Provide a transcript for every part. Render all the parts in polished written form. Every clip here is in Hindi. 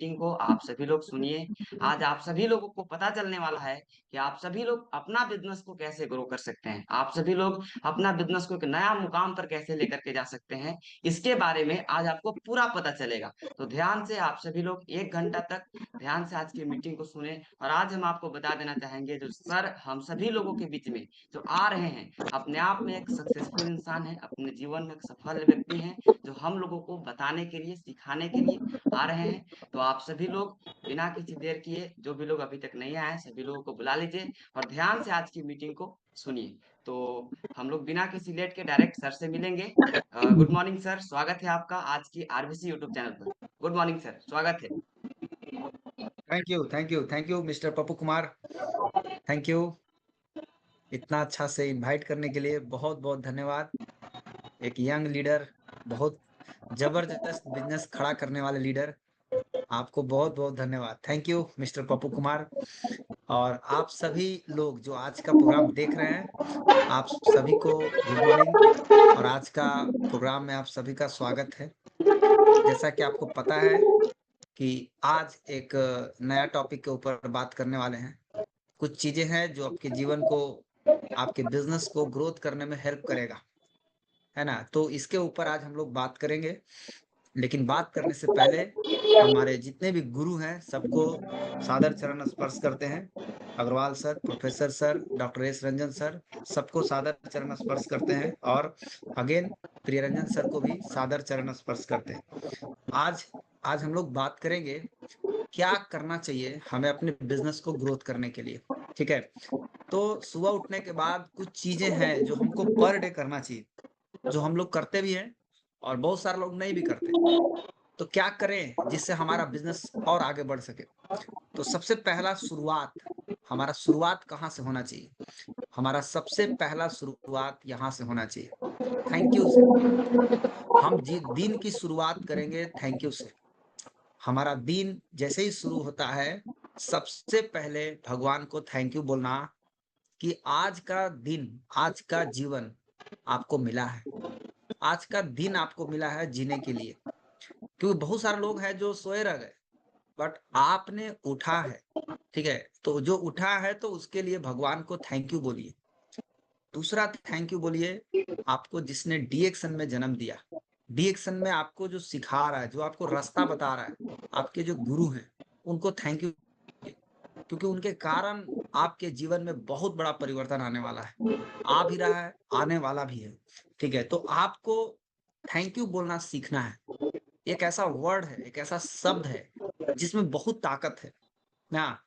मीटिंग को आप सभी लोग सुनिए। आज आप सभी लोगों को पता चलने वाला है कि आप सभी लोग अपना बिज़नेस को कैसे ग्रो कर सकते हैं। आप सभी लोग अपना बिज़नेस को एक नया मुकाम पर कैसे लेकर के जा सकते हैं, इसके बारे में आज आपको पूरा पता चलेगा। तो ध्यान से आप सभी लोग 1 घंटा तक ध्यान से आज की मीटिंग को सुनें और आज हम आपको बता देना चाहेंगे जो सर हम सभी लोगों के बीच में जो आ रहे हैं, अपने आप में एक सक्सेसफुल इंसान है, अपने जीवन में एक सफल व्यक्ति हैं, जो हम लोगों को बताने के लिए, सिखाने के लिए आ रहे हैं। तो आप सभी लोग बिना किसी देर किए जो भी लोग अभी तक नहीं आए हैं, सभी लोगों को बुला लीजिए और ध्यान से आज की मीटिंग को सुनिए। तो हम लोग बिना किसी लेट के डायरेक्ट सर से मिलेंगे। गुड मॉर्निंग सर, स्वागत है आपका आज की आरबीसी यूट्यूब चैनल पर। गुड मॉर्निंग सर, स्वागत है। Thank you mister Pappu Kumar. Thank you इतना अच्छा से इनवाइट करने के लिए बहुत बहुत धन्यवाद। एक यंग लीडर, बहुत जबरदस्त बिजनेस खड़ा करने वाले लीडर, आपको बहुत बहुत धन्यवाद। Thank you mister Pappu Kumar. और आप सभी लोग जो आज का प्रोग्राम देख रहे हैं, आप सभी को गुड मॉर्निंग। और आज का प्रोग्राम में आप सभी का स्वागत है। जैसा कि आपको पता है कि आज एक नया टॉपिक के ऊपर बात करने वाले हैं। कुछ चीजें हैं जो आपके जीवन को, आपके बिजनेस को ग्रोथ करने में हेल्प करेगा, है ना? तो इसके ऊपर आज हम लोग बात करेंगे। लेकिन बात करने से पहले हमारे जितने भी गुरु हैं सबको सादर चरण स्पर्श करते हैं। Agarwal sir, professor sir, doctor S Ranjan sir, सबको सादर चरण स्पर्श करते हैं। और अगेन प्रियरंजन सर को भी सादर चरण स्पर्श करते हैं। आज आज हम लोग बात करेंगे क्या करना चाहिए हमें अपने बिजनेस को ग्रोथ करने के लिए। ठीक है, तो सुबह उठने के बाद कुछ चीजें हैं जो हमको पर डे करना चाहिए, जो हम लोग करते भी हैं और बहुत सारे लोग नहीं भी करते। तो क्या करें जिससे हमारा बिजनेस और आगे बढ़ सके? तो सबसे पहला शुरुआत, हमारा शुरुआत कहाँ से होना चाहिए? हमारा सबसे पहला शुरुआत यहाँ से होना चाहिए, थैंक यू से। हम दिन की शुरुआत करेंगे थैंक यू से। हमारा दिन जैसे ही शुरू होता है, सबसे पहले भगवान को थैंक यू बोलना कि आज का दिन, आज का जीवन आपको मिला है। आज का दिन आपको मिला है जीने के लिए। क्योंकि बहुत सारे लोग हैं जो सोए रह गए, बट आपने उठा है, ठीक है? तो जो उठा है तो उसके लिए भगवान को थैंक यू बोलिए। दूसरा थैंक यू बोलिए आपको जिसने डी एक्शन में जन्म दिया। डी एक्शन में आपको जो सिखा रहा है, जो आपको रास्ता बता रहा है, आपके जो गुरु हैं, उनको थैंक यू, क्योंकि उनके कारण आपके जीवन में बहुत बड़ा परिवर्तन आने वाला है। आ भी रहा है, आने वाला भी है। ठीक है, तो आपको थैंक यू बोलना सीखना है। एक ऐसा वर्ड है, एक ऐसा शब्द है जिसमें बहुत ताकत है ना।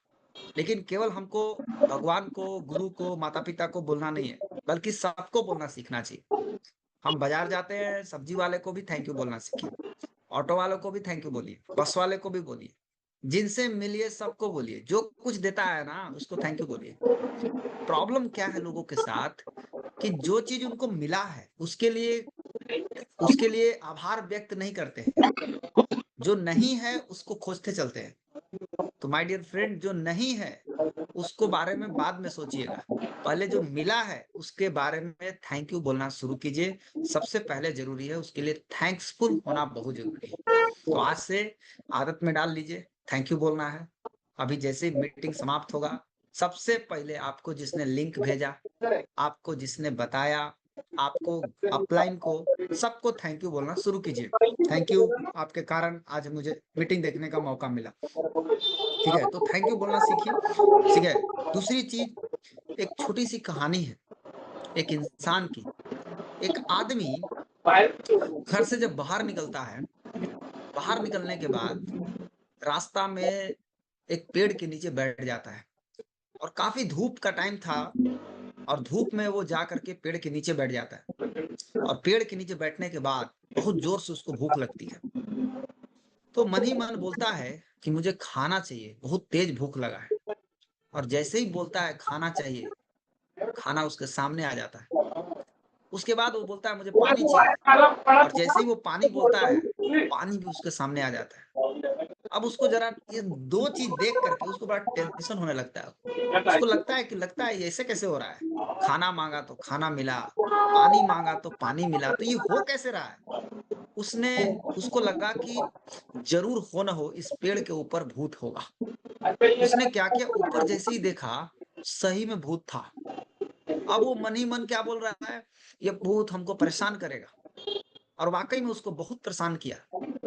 लेकिन केवल हमको भगवान को, गुरु को, माता पिता को बोलना नहीं है, बल्कि सबको बोलना सीखना चाहिए। हम बाजार जाते हैं, सब्जी वाले को भी थैंक यू बोलना सीखिए, ऑटो वालों को भी थैंक यू बोलिए, बस वाले को भी बोलिए, जिनसे मिलिए सबको बोलिए, जो कुछ देता है ना उसको थैंक यू बोलिए। प्रॉब्लम क्या है लोगों के साथ कि जो चीज उनको मिला है उसके लिए आभार व्यक्त नहीं करते हैं। जो नहीं है उसको खोजते चलते हैं। तो माय डियर फ्रेंड, जो नहीं है उसको बारे में बाद में सोचिएगा, पहले जो मिला है उसके बारे में थैंक यू बोलना शुरू कीजिए। सबसे पहले जरूरी है, उसके लिए थैंक्सफुल होना बहुत जरूरी है। तो आज से आदत में डाल लीजिए, थैंक यू बोलना है। अभी जैसे ही मीटिंग समाप्त होगा, सबसे पहले आपको जिसने लिंक भेजा, आपको जिसने बताया, आपको अपलाइन को, सबको थैंक यू बोलना शुरू कीजिए। थैंक यू, आपके कारण आज मुझे मीटिंग देखने का मौका मिला। ठीक है, तो थैंक यू बोलना सीखिए। ठीक है, दूसरी चीज, एक छोटी सी कहानी है एक इंसान की। एक आदमी घर से जब बाहर निकलता है, बाहर निकलने के बाद रास्ता में एक पेड़ के नीचे बैठ जाता है। और काफी धूप का टाइम था, और धूप में वो जा करके पेड़ के नीचे बैठ जाता है। और पेड़ के नीचे बैठने के बाद बहुत जोर से उसको भूख लगती है। तो मन ही मन बोलता है कि मुझे खाना चाहिए, बहुत तेज भूख लगा है। और जैसे ही बोलता है खाना चाहिए, खाना उसके सामने आ जाता है। उसके बाद वो बोलता है मुझे पानी चाहिए। और जैसे ही वो पानी बोलता है, पानी भी उसके सामने आ जाता है। अब उसको जरा ये 2 चीज़ देख करके उसको बड़ा टेंशन होने लगता है। उसको लगता है ये ऐसे कैसे हो रहा है? खाना माँगा तो खाना मिला, पानी माँगा तो पानी मिला, तो ये हो कैसे रहा है? उसको लगा कि जरूर हो ना हो इस पेड़ के ऊपर भूत होगा। उसने क्या किया, ऊपर जैसे ही देखा, सही में भूत था। अब वो मन ही मन क्या बोल रहा है, ये भूत हमको परेशान करेगा, और वाकई में उसको बहुत परेशान किया।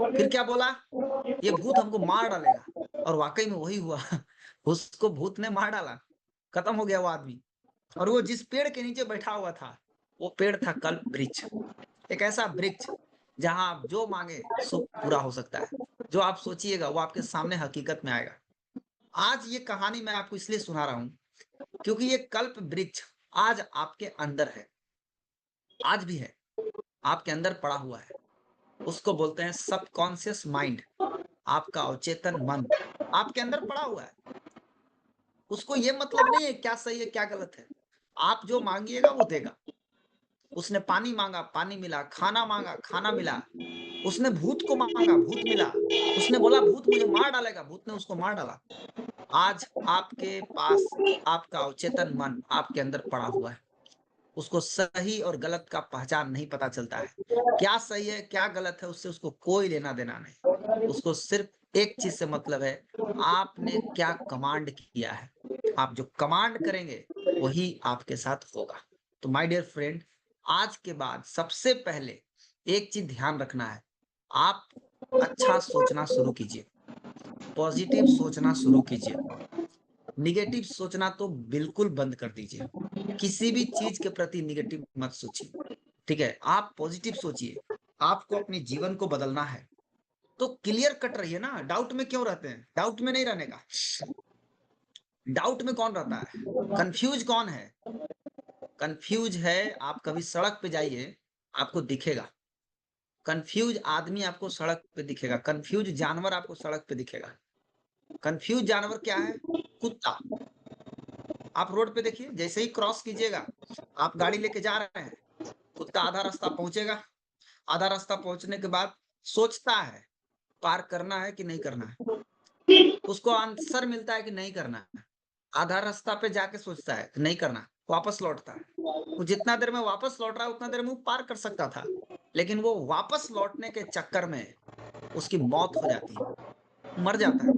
फिर क्या बोला, ये भूत हमको मार डालेगा, और वाकई में वही हुआ। उसको भूत ने मार डाला, खत्म हो गया वो आदमी। और वो जिस पेड़ के नीचे बैठा हुआ था, वो पेड़ था कल्प वृक्ष। एक ऐसा वृक्ष जहां आप जो मांगे सो पूरा हो सकता है, जो आप सोचिएगा वो आपके सामने हकीकत में आएगा। आज ये कहानी मैं आपको इसलिए सुना रहा हूं क्योंकि ये कल्प वृक्ष आज आपके अंदर है, आज भी है, आपके अंदर पड़ा हुआ है। उसको बोलते हैं सबकॉन्शियस माइंड, आपका अवचेतन मन आपके अंदर पड़ा हुआ है। उसको ये मतलब नहीं है क्या सही है क्या गलत है, आप जो मांगिएगा वो देगा। उसने पानी मांगा, पानी मिला, खाना मांगा, खाना मिला। उसने भूत को मांगा, भूत मिला। उसने बोला भूत मुझे मार डालेगा, भूत ने उसको मार डाला। आज आपके पास आपका अवचेतन मन आपके अंदर पड़ा हुआ है। उसको सही और गलत का पहचान नहीं पता चलता है, क्या सही है क्या गलत है उससे उसको कोई लेना देना नहीं। उसको सिर्फ एक चीज से मतलब है, आपने क्या कमांड किया है। आप जो कमांड करेंगे वही आपके साथ होगा। तो माय डियर फ्रेंड, आज के बाद सबसे पहले एक चीज ध्यान रखना है, आप अच्छा सोचना शुरू कीजिए, पॉजिटिव सोचना शुरू कीजिए, निगेटिव सोचना तो बिल्कुल बंद कर दीजिए। किसी भी चीज के प्रति निगेटिव मत सोचिए, ठीक है। आप पॉजिटिव सोचिए, आपको अपने जीवन को बदलना है तो क्लियर कट रहिए ना। डाउट में क्यों रहते हैं, डाउट में नहीं रहने का। डाउट में कौन रहता है, कंफ्यूज कौन है, कंफ्यूज है आप कभी सड़क पे जाइए आपको दिखेगा, कंफ्यूज आदमी आपको सड़क पे दिखेगा, कंफ्यूज जानवर आपको सड़क पे दिखेगा। कंफ्यूज जानवर क्या है, कुत्ता। आप रोड पे देखिए, जैसे ही क्रॉस कीजिएगा, आप गाड़ी लेके जा रहे हैं, कुत्ता आधा रास्ता पहुंचेगा, आधा रास्ता पहुंचने के बाद सोचता है पार करना है कि नहीं करना है, उसको आंसर मिलता है कि नहीं करना है, आधा रास्ता पे जाके सोचता है कि नहीं करना, वापस लौटता है। वो जितना देर में वापस लौट रहा है उतना देर में वो पार कर सकता था, लेकिन वो वापस लौटने के चक्कर में उसकी मौत हो जाती है, मर जाता है।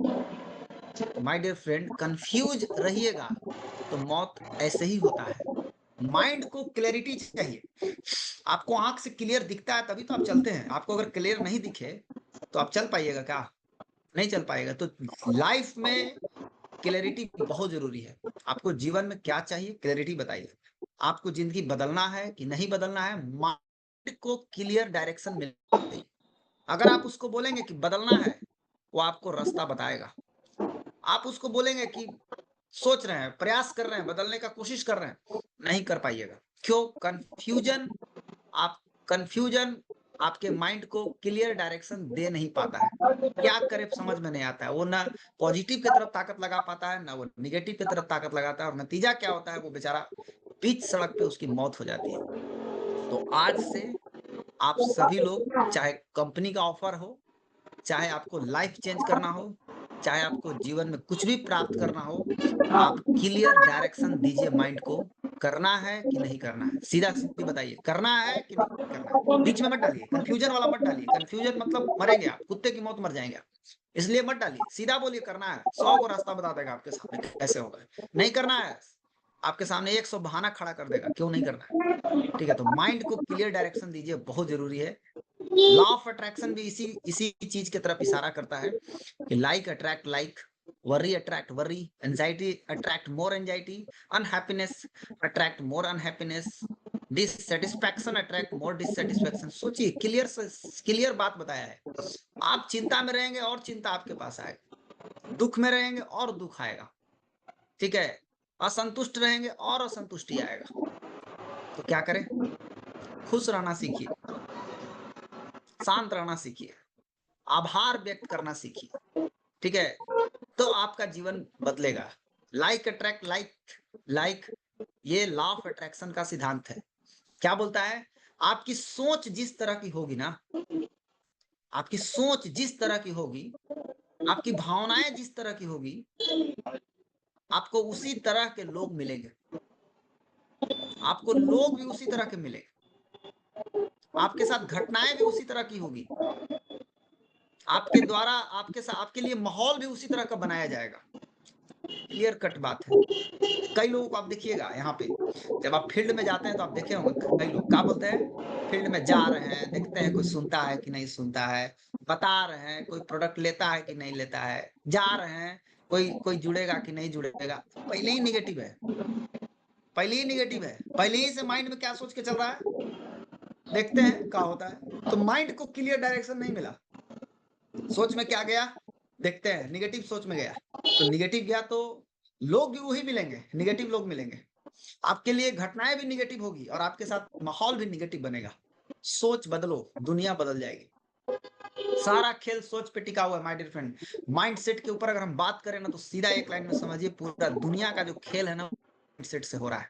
तो माय डियर फ्रेंड, कंफ्यूज रहिएगा तो मौत ऐसे ही होता है। माइंड को क्लैरिटी चाहिए। आपको आंख से क्लियर दिखता है तभी तो आप चलते हैं, आपको अगर क्लियर नहीं दिखे तो आप चल पाइएगा क्या, नहीं चल पाएगा। तो लाइफ में क्लैरिटी बहुत जरूरी है। आपको जीवन में क्या चाहिए, क्लैरिटी बताइए। आपको जिंदगी बदलना है कि नहीं बदलना है, माइंड को क्लियर डायरेक्शन मिल गई। अगर आप उसको बोलेंगे कि बदलना है, वो आपको रास्ता बताएगा। आप उसको बोलेंगे कि सोच रहे हैं, प्रयास कर रहे हैं, बदलने का कोशिश कर रहे हैं, नहीं कर पाइएगा। क्यों, कंफ्यूजन, आप कंफ्यूजन आपके माइंड को क्लियर डायरेक्शन दे नहीं पाता है। क्या करे समझ में नहीं आता है, वो ना पॉजिटिव की तरफ ताकत लगा पाता है, ना वो निगेटिव की तरफ ताकत लगाता है, और नतीजा क्या होता है, वो बेचारा बीच सड़क पे उसकी मौत हो जाती है। तो आज से आप सभी लोग, चाहे कंपनी का ऑफर हो, चाहे आपको लाइफ चेंज करना हो, चाहे आपको जीवन में कुछ भी प्राप्त करना हो, आप क्लियर डायरेक्शन दीजिए माइंड को, करना है कि नहीं करना है। सीधा सीधी बताइए, करना है कि नहीं करना है। बीच में मत डालिए, कंफ्यूजन वाला मत डालिए, कंफ्यूजन मतलब मरेंगे आप, कुत्ते की मौत मर जाएंगे आप, इसलिए मत डालिए। सीधा बोलिए करना है, 100 को रास्ता बता देगा आपके सामने कैसे होगा। नहीं करना है, आपके सामने 100 बहाना खड़ा कर देगा क्यों नहीं करना है। ठीक है, तो माइंड को क्लियर डायरेक्शन दीजिए, बहुत जरूरी है। लॉ ऑफ अट्रैक्शन भी इसी इसी चीज की तरफ इशारा करता है कि like attract like, worry attract worry, anxiety attract more anxiety, unhappiness attract more unhappiness, dissatisfaction attract more dissatisfaction। सोचिए, क्लियर बात बताया है। आप चिंता में रहेंगे और चिंता आपके पास आएगा, दुख में रहेंगे और दुख आएगा, ठीक है, असंतुष्ट रहेंगे और असंतुष्टि आएगा। तो क्या करें, खुश रहना सीखिए, शांत रहना सीखिए, आभार व्यक्त करना सीखिए, ठीक है, तो आपका जीवन बदलेगा। लाइक अट्रैक्ट लाइक, लाइक, ये लॉ ऑफ अट्रैक्शन का सिद्धांत है। क्या बोलता है, आपकी सोच जिस तरह की होगी ना, आपकी सोच जिस तरह की होगी, आपकी भावनाएं जिस तरह की होगी, आपको उसी तरह के लोग मिलेंगे, आपको लोग भी उसी तरह के मिलेंगे। आपके साथ घटनाएं भी उसी तरह की होगी, आपके द्वारा आपके लिए माहौल भी उसी तरह का बनाया जाएगा। क्लियर कट बात है। कई लोगों को आप देखिएगा यहाँ पे, जब आप फील्ड में जाते हैं तो आप देखे होंगे कई लोग क्या बोलते हैं, फील्ड में जा रहे हैं, देखते हैं कोई सुनता है कि नहीं सुनता है, बता रहे हैं कोई प्रोडक्ट लेता है कि नहीं लेता है, जा रहे हैं कोई कोई जुड़ेगा कि नहीं जुड़ेगा, पहले ही निगेटिव है, पहले ही निगेटिव है, पहले ही से माइंड में क्या सोच के चल रहा है, देखते हैं क्या होता है। तो माइंड को क्लियर डायरेक्शन नहीं मिला, सोच में क्या गया, देखते हैं निगेटिव सोच में गया, तो निगेटिव गया तो लोग भी वही मिलेंगे, निगेटिव लोग मिलेंगे, आपके लिए घटनाएं भी निगेटिव होगी और आपके साथ माहौल भी निगेटिव बनेगा। सोच बदलो, दुनिया बदल जाएगी। सारा खेल सोच पे टिका हुआ है माय डियर फ्रेंड। माइंडसेट के ऊपर अगर हम बात करें ना, तो सीधा एक लाइन में समझिए, पूरा दुनिया का जो खेल है ना, माइंडसेट से हो रहा है।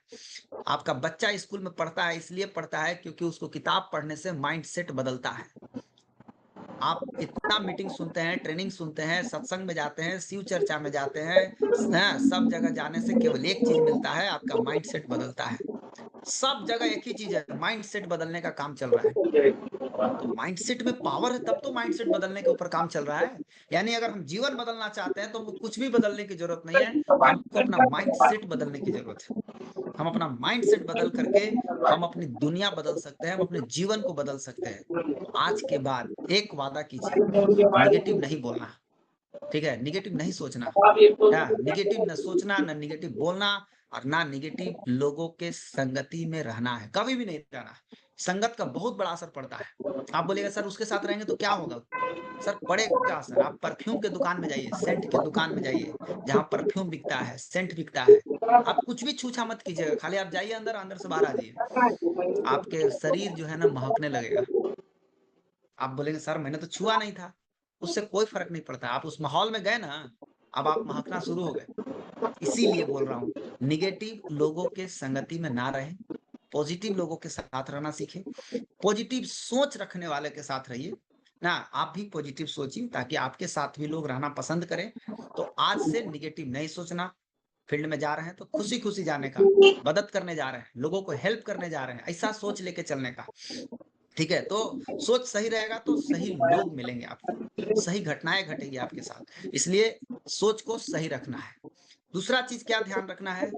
आपका बच्चा स्कूल में पढ़ता है, इसलिए पढ़ता है क्योंकि उसको किताब पढ़ने से माइंडसेट बदलता है। आप इतना मीटिंग सुनते हैं, ट्रेनिंग सुनते हैं, सत्संग में जाते हैं, शिव चर्चा में जाते हैं, सब जगह जाने से केवल एक चीज मिलता है, आपका माइंडसेट बदलता है। सब जगह एक ही चीज है, माइंडसेट बदलने का काम चल रहा है। तो माइंडसेट में पावर है, तब तो माइंडसेट बदलने के ऊपर काम चल रहा है। यानी अगर हम जीवन बदलना चाहते हैं तो हमको कुछ भी बदलने की जरूरत नहीं है, हमको अपना माइंडसेट बदलने की जरूरत है। हम अपना माइंडसेट बदल करके हम अपनी दुनिया बदल सकते हैं, हम अपने जीवन को बदल सकते हैं। तो आज के बाद एक वादा कीजिए, निगेटिव नहीं बोलना, ठीक है, निगेटिव नहीं सोचना, निगेटिव न सोचना, न निगेटिव बोलना, और ना निगेटिव लोगों के संगति में रहना है, कभी भी नहीं रहना। संगत का बहुत बड़ा असर पड़ता है। आप बोलिएगा सर उसके साथ रहेंगे तो क्या होगा, सर पड़ेगा असर। आप परफ्यूम के दुकान में जाइए, सेंट के दुकान में जाइए, जहां परफ्यूम बिकता है, सेंट बिकता है, आप कुछ भी छूछा मत कीजिएगा, खाली आप जाइए अंदर, अंदर से बाहर आ जाइए, आपके शरीर जो है ना महकने लगेगा। आप बोलेंगे सर मैंने तो छुआ नहीं था, उससे कोई फर्क नहीं पड़ता, आप उस माहौल में गए ना, अब आप महकना शुरू हो गए। इसीलिए बोल रहा हूँ, निगेटिव लोगों के संगति में ना रहें, पॉजिटिव लोगों के साथ रहना सीखें, पॉजिटिव सोच रखने वाले के साथ रहिए ना। आप भी पॉजिटिव सोचिए ताकि आपके साथ भी लोग रहना पसंद करें। तो आज से निगेटिव नहीं सोचना, फील्ड में जा रहे हैं तो खुशी खुशी जाने का, मदद करने जा रहे हैं, लोगों को हेल्प करने जा रहे हैं, ऐसा सोच लेके चलने का। ठीक है, तो सोच सही रहेगा तो सही लोग मिलेंगे आपको, सही घटनाएं घटेगी आपके साथ, इसलिए सोच को सही रखना है। दूसरा चीज क्या ध्यान रखना है,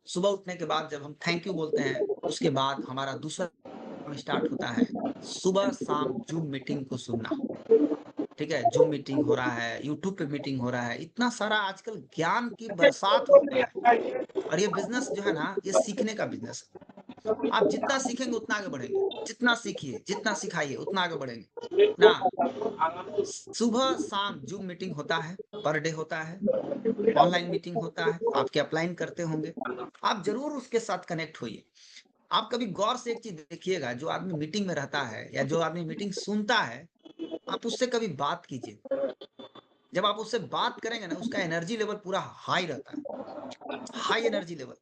सुबह उठने के बाद जब हम थैंक यू बोलते हैं, उसके बाद हमारा दूसरा काम स्टार्ट होता है, सुबह शाम जूम मीटिंग को सुनना। ठीक है, जूम मीटिंग हो रहा है, यूट्यूब पे मीटिंग हो रहा है, इतना सारा आजकल ज्ञान की बरसात हो रहा है। और ये बिजनेस जो है ना, ये सीखने का बिजनेस है। आप जितना सीखेंगे उतना आगे बढ़ेंगे, जितना सीखिए, जितना सिखाइए उतना आगे बढ़ेंगे ना। सुबह शाम जूम मीटिंग होता है, पर डे होता है, ऑनलाइन मीटिंग होता है, आपके अपलाइन करते होंगे, आप जरूर उसके साथ कनेक्ट होइए। आप कभी गौर से एक चीज देखिएगा, जो आदमी मीटिंग में रहता है या जो आदमी मीटिंग सुनता है, आप उससे कभी बात कीजिए। जब आप उससे बात करेंगे ना, उसका एनर्जी लेवल पूरा हाई रहता है, हाई एनर्जी लेवल।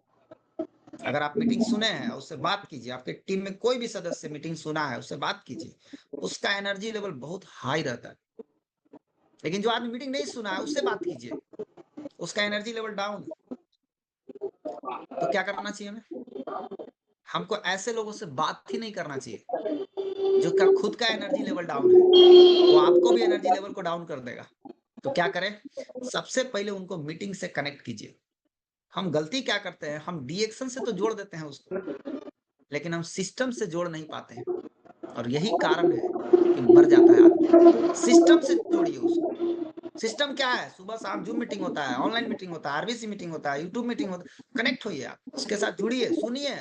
अगर आप मीटिंग सुने हैं, उससे बात कीजिए, आपके टीम में कोई भी सदस्य मीटिंग सुना है, उससे बात कीजिए, उसका एनर्जी लेवल बहुत हाई रहता है। लेकिन जो आदमी मीटिंग नहीं सुना है, उससे बात कीजिए, उसका एनर्जी लेवल डाउन। तो क्या करना चाहिए हमें, हमको ऐसे लोगों से बात ही नहीं करना चाहिए, जो का खुद का एनर्जी लेवल डाउन है, वो आपको भी एनर्जी लेवल को डाउन कर देगा। तो क्या करें, सबसे पहले उनको मीटिंग से कनेक्ट कीजिए। हम गलती क्या करते हैं, हम डीएक्शन से तो जोड़ देते हैं उसको, लेकिन हम सिस्टम से जोड़ नहीं पाते हैं, और यही कारण है कि मर जाता है आदमी। सिस्टम से जोड़िए उसको। सिस्टम क्या है, सुबह शाम जूम मीटिंग होता है, ऑनलाइन मीटिंग होता है, आरबीसी मीटिंग होता है, यूट्यूब मीटिंग होता है, कनेक्ट होइए, आप उसके साथ जुड़िए, सुनिए,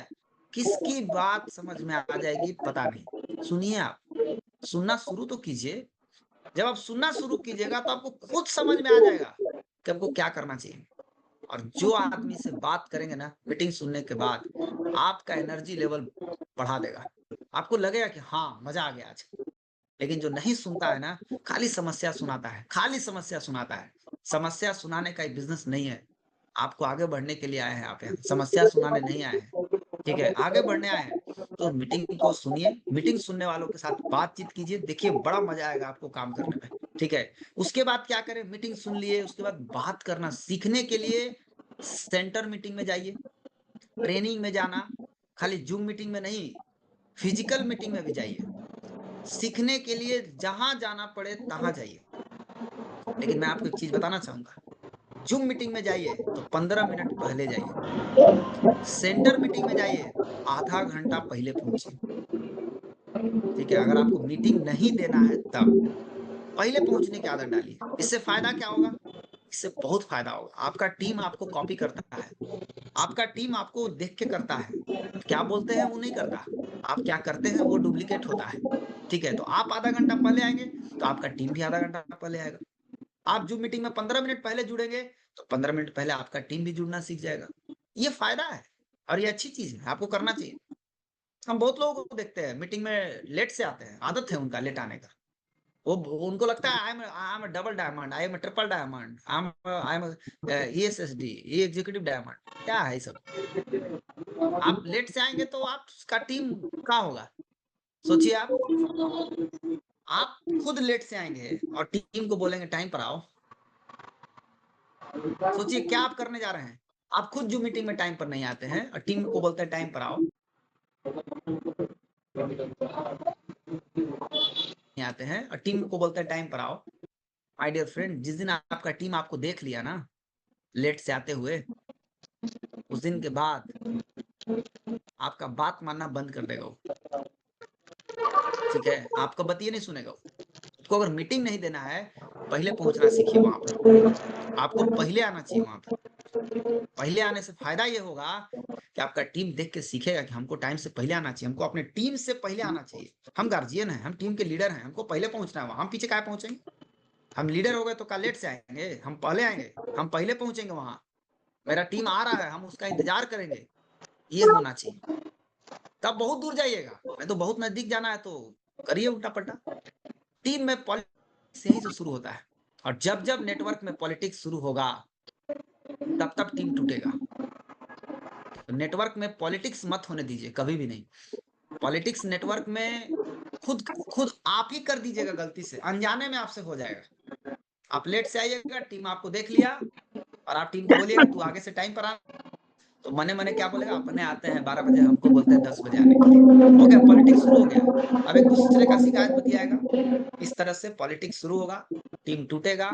किसकी बात समझ में आ जाएगी पता नहीं, सुनिए, आप सुनना शुरू तो कीजिए। जब आप सुनना शुरू कीजिएगा तो आपको खुद समझ में आ जाएगा कि आपको क्या करना चाहिए। और जो आदमी से बात करेंगे ना मीटिंग सुनने के बाद, आपका एनर्जी लेवल बढ़ा देगा, आपको लगेगा कि हाँ मजा आ गया आज। लेकिन जो नहीं सुनता है ना, खाली समस्या सुनाता है, खाली समस्या सुनाता है। समस्या सुनाने का एक बिजनेस नहीं है, आपको आगे बढ़ने के लिए आए हैं, आप यहाँ समस्या सुनाने नहीं आए हैं, ठीक है, आगे बढ़ने आए हैं। तो मीटिंग को सुनिए, मीटिंग सुनने वालों के साथ बातचीत कीजिए, देखिए बड़ा मजा आएगा आपको काम करने में। ठीक है, उसके बाद क्या करें, मीटिंग सुन लिए, उसके बाद बात करना सीखने के लिए सेंटर मीटिंग में जाइए, ट्रेनिंग में जाना, खाली जूम मीटिंग में नहीं, फिजिकल मीटिंग में भी जाइए। सीखने के लिए जहां जाना पड़े तहां जाइए। लेकिन मैं आपको एक चीज बताना चाहूंगा, जूम मीटिंग में जाइए तो 15 मिनट पहले जाइए, सेंटर मीटिंग में जाइए आधा घंटा पहले पहुंचिए। ठीक है, अगर आपको मीटिंग नहीं देना है तब पहले पहुंचने की आदत डालिए। इससे फायदा क्या होगा? इससे बहुत फायदा होगा। आपका टीम आपको कॉपी करता है, आपका टीम आपको देख के करता है, क्या बोलते हैं वो नहीं करता, आप क्या करते हैं वो डुप्लीकेट होता है। ठीक है, तो आप आधा घंटा पहले आएंगे तो आपका टीम भी आधा घंटा पहले आएगा। आप जो मीटिंग में 15 मिनट पहले जुड़ेंगे तो 15 मिनट पहले आपका टीम भी जुड़ना सीख जाएगा। ये फायदा है और ये अच्छी चीज है, आपको करना चाहिए। हम बहुत लोगों को देखते हैं मीटिंग में लेट से आते हैं, आदत है उनका लेट आने का। वो उनको लगता है I am double diamond, I am triple diamond, I am ESSD, ये एग्जीक्यूटिव डायमंड। क्या है ये सब? आप लेट से आएंगे तो आपका टीम कहाँ होगा? सोचिए आप खुद लेट से आएंगे और टीम को बोलेंगे टाइम पर आओ। सोचिए क्या आप करने जा रहे हैं। आप खुद जो मीटिंग में टाइम पर नहीं आते हैं और टीम को बोलते हैं टाइम पर आओ, नहीं आते हैं और टीम को बोलते हैं टाइम पर आओ। माय डियर फ्रेंड, जिस दिन आपका टीम आपको देख लिया ना लेट से आते हुए, उस दिन के बाद आपका बात मानना बंद कर देगा वो। ठीक है, आपका बात ये नहीं सुनेगा वो। उसको अगर मीटिंग नहीं देना है, पहले पहुंचना सीखिए वहां पर। आपको पहले आना चाहिए वहां पर। पहले आने से फायदा ये होगा कि आपका टीम देख के सीखेगा कि हमको टाइम से पहले आना चाहिए, हमको अपने टीम से पहले आना चाहिए। हम गार्जियन हैं, हम टीम के लीडर हैं, हमको पहले पहुंचना है वहां। हम पीछे काहे पहुंचेंगे? हम लीडर हो गए तो क्या लेट से आएंगे? हम पहले आएंगे, हम पहले पहुंचेंगे वहां। मेरा टीम आ रहा है, हम उसका इंतजार करेंगे, ये होना चाहिए। तब बहुत दूर जाइएगा। मैं तो बहुत नजदीक जाना है तो करिए उल्टा पल्टा। टीम में पॉलिटिक्स यहीं से शुरू होता है, और जब जब नेटवर्क में पॉलिटिक्स शुरू होगा तब तब टीम टूटेगा। तो नेटवर्क में पॉलिटिक्स मत होने दीजिए, कभी भी नहीं। पॉलिटिक्स नेटवर्क में खुद खुद आप ही कर दीजिएगा, गलती से अनजाने में आपसे हो जाएगा। आप लेट से आइएगा, टीम आपको देख लिया और आप टीम को बोलिएगा तू आगे से टाइम पर आ, तो मने मने क्या बोलेगा, अपने आते हैं 12 बजे, हमको बोलते हैं 10 बजे आने के लिए। हो गया, पॉलिटिक्स शुरू हो गया। अब एक दूसरे का शिकायत बतियाएगा। इस तरह से पॉलिटिक्स शुरू होगा, टीम टूटेगा।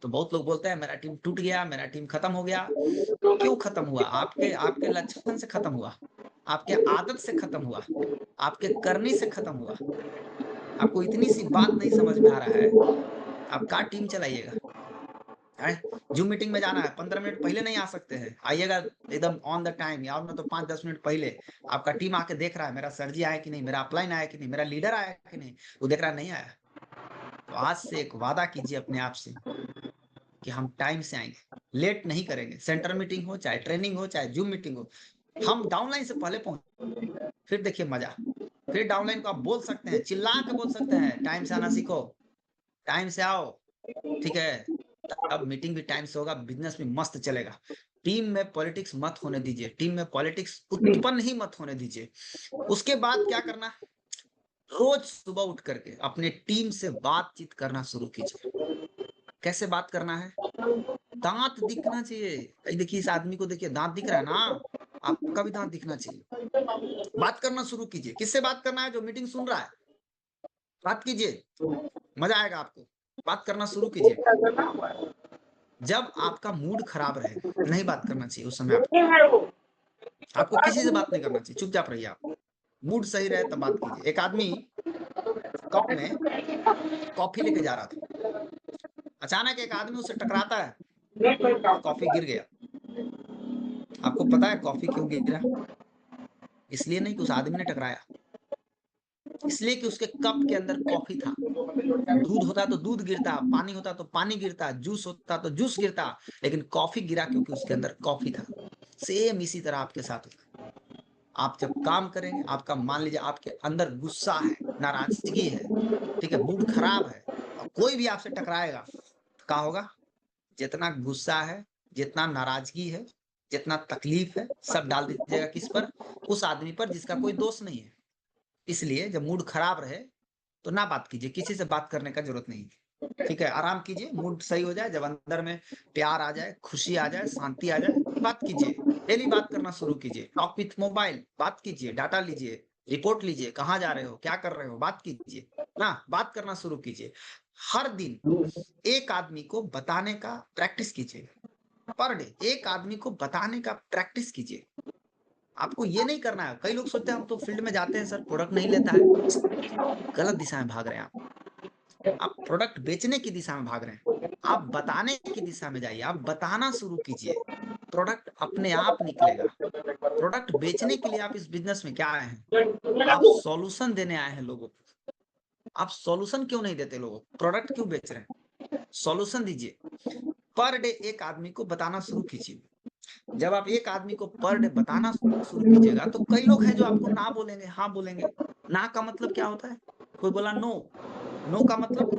तो बहुत लोग बोलते हैं मेरा टीम टूट गया, मेरा टीम खत्म हो गया। क्यों खत्म हुआ? आपके आपके लक्षण से खत्म हुआ, आपके आदत से खत्म हुआ, आपके करनी से खत्म हुआ। आपको इतनी सी बात नहीं समझ में आ रहा है, आप क्या टीम चलाइएगा? जूम मीटिंग में जाना है, 15 मिनट पहले नहीं आ सकते हैं, आइएगा एकदम ऑन द टाइम, या ना तो 5-10 मिनट पहले। आपका टीम आके देख रहा है मेरा सर जी आया कि नहीं, मेरा अपलाइन आया कि नहीं, मेरा लीडर आया कि नहीं, वो देख रहा नहीं आया। तो आज से एक वादा कीजिए अपने आप से कि हम टाइम से आएंगे, लेट नहीं करेंगे। सेंटर मीटिंग हो, चाहे ट्रेनिंग हो, चाहे जूम मीटिंग हो, हम डाउनलाइन से पहले पहुंच। फिर देखिए मजा। फिर डाउनलाइन को आप बोल सकते हैं, चिल्ला के बोल सकते हैं टाइम से आना सीखो, टाइम से आओ। ठीक है, अब मीटिंग भी टाइम से होगा, बिजनेस भी मस्त चलेगा। टीम में पॉलिटिक्स मत होने दीजिए, टीम में पॉलिटिक्स उत्पन्न ही मत होने दीजिए। उसके बाद क्या करना, रोज सुबह उठ करके अपने टीम से बातचीत करना शुरू कीजिए। कैसे बात करना है? दांत दिखना चाहिए। देखिए इस आदमी को देखिए, दांत दिख रहा है ना, आपका भी दांत दिखना चाहिए। बात करना शुरू कीजिए। किससे बात करना है? जो मीटिंग सुन रहा है, बात कीजिए, मजा आएगा आपको। बात करना शुरू कीजिए। जब आपका मूड खराब रहेगा नहीं बात करना चाहिए उस समय। आपको किसी से बात नहीं करना चाहिए, चुपचाप रहिए आप। मूड सही रहे तब बात कीजिए। एक आदमी कप में कॉफी लेके जा रहा था, अचानक एक आदमी उससे टकराता है, कॉफी गिर गया। आपको पता है कॉफी क्यों गिरा? इसलिए नहीं कि उस आदमी ने टकराया, इसलिए कि उसके कप के अंदर कॉफी था। दूध होता तो दूध गिरता, पानी होता तो पानी गिरता, जूस होता तो जूस गिरता, लेकिन कॉफी गिरा क्योंकि उसके अंदर कॉफी था। सेम इसी तरह आपके साथ होगा। आप जब काम करेंगे, आपका मान लीजिए आपके अंदर गुस्सा है, नाराजगी है, ठीक है, मूड खराब है, और कोई भी आपसे टकराएगा तो क्या होगा? जितना गुस्सा है, जितना नाराजगी है, जितना तकलीफ है, सब डाल दीजिएगा किस पर? उस आदमी पर जिसका कोई दोष नहीं है। इसलिए जब मूड खराब रहे तो ना बात कीजिए, किसी से बात करने का जरूरत नहीं है। ठीक है, आराम कीजिए, मूड सही हो जाए, जब अंदर में प्यार आ जाए, खुशी आ जाए, शांति आ जाए, बात कीजिए। डेली बात करना शुरू कीजिए। टॉक विथ मोबाइल, बात कीजिए, डाटा लीजिए, रिपोर्ट लीजिए, कहाँ जा रहे हो, क्या कर रहे हो, बात कीजिए ना, बात करना शुरू कीजिए। हर दिन एक आदमी को बताने का प्रैक्टिस कीजिए, पर डे एक आदमी को बताने का प्रैक्टिस कीजिए। आपको ये नहीं करना है, कई लोग सोचते हैं हम तो फील्ड में जाते हैं सर, प्रोडक्ट नहीं लेता है। गलत दिशा में भाग रहे हैं आप प्रोडक्ट बेचने की दिशा में भाग रहे हैं, आप बताने की दिशा में जाइए, आप बताना शुरू कीजिए, प्रोडक्ट अपने आप निकलेगा। प्रोडक्ट बेचने के लिए आप इस बिजनेस में क्या आए हैं? आप सॉल्यूशन देने आए हैं लोगों को। आप सॉल्यूशन क्यों नहीं देते लोगों को? प्रोडक्ट क्यों बेच रहे हैं? सॉल्यूशन दीजिए। पर डे एक आदमी को बताना शुरू कीजिए। जब आप एक आदमी को पर डे बताना शुरू कीजिएगा तो कई लोग हैं जो आपको ना बोलेंगे, हाँ बोलेंगे। ना का मतलब क्या होता है? कोई बोला नो, नो का मतलब,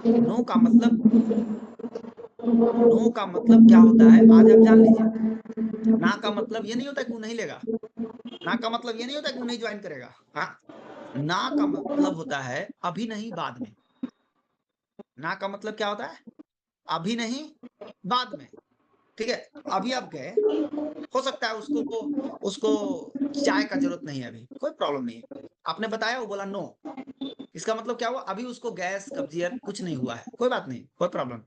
नो का मतलब, नो का मतलब क्या होता है आज आप जान लीजिए। ना का मतलब ये नहीं होता कि वो नहीं लेगा, ना का मतलब ये नहीं होता कि वो नहीं ज्वाइन करेगा। हाँ, ना का मतलब होता है अभी नहीं बाद में। ना का मतलब क्या होता है? अभी नहीं बाद में। ठीक है, अभी आप गए, हो सकता है उसको उसको चाय का जरूरत नहीं है, अभी कोई प्रॉब्लम नहीं है, आपने बताया, वो बोला नो, इसका मतलब क्या हुआ? अभी उसको गैस कब्जियत कुछ नहीं हुआ है, कोई बात नहीं, कोई प्रॉब्लम।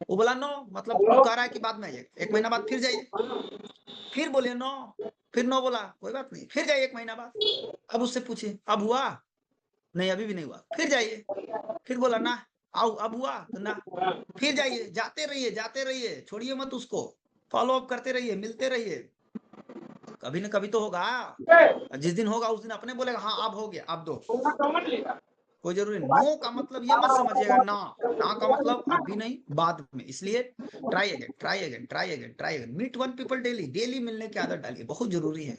वो बोला नो, मतलब वो कह रहा है कि बाद में आइए, 1 महीना बाद फिर जाइए, फिर बोलिए नो, फिर नो बोला, कोई बात नहीं, फिर जाइए 1 महीना बाद। अब उससे पूछिए अब हुआ? नहीं अभी भी नहीं हुआ, फिर जाइए, फिर बोला ना, आओ अब हुआ तो ना, फिर जाइए, जाते रहिए, छोड़िए मत उसको, फॉलो अप करते रहिए, मिलते रहिए, कभी ना कभी तो होगा। जिस दिन होगा उस दिन अपने बोलेगा हाँ अब हो गया, अब दो, कोई जरूरी। नो का मतलब ये मत समझिएगा, ना, ना का मतलब अभी नहीं बाद में। इसलिए try again, try again, try again, try again, meet one people daily, daily मिलने की आदत डालिए, बहुत जरूरी है।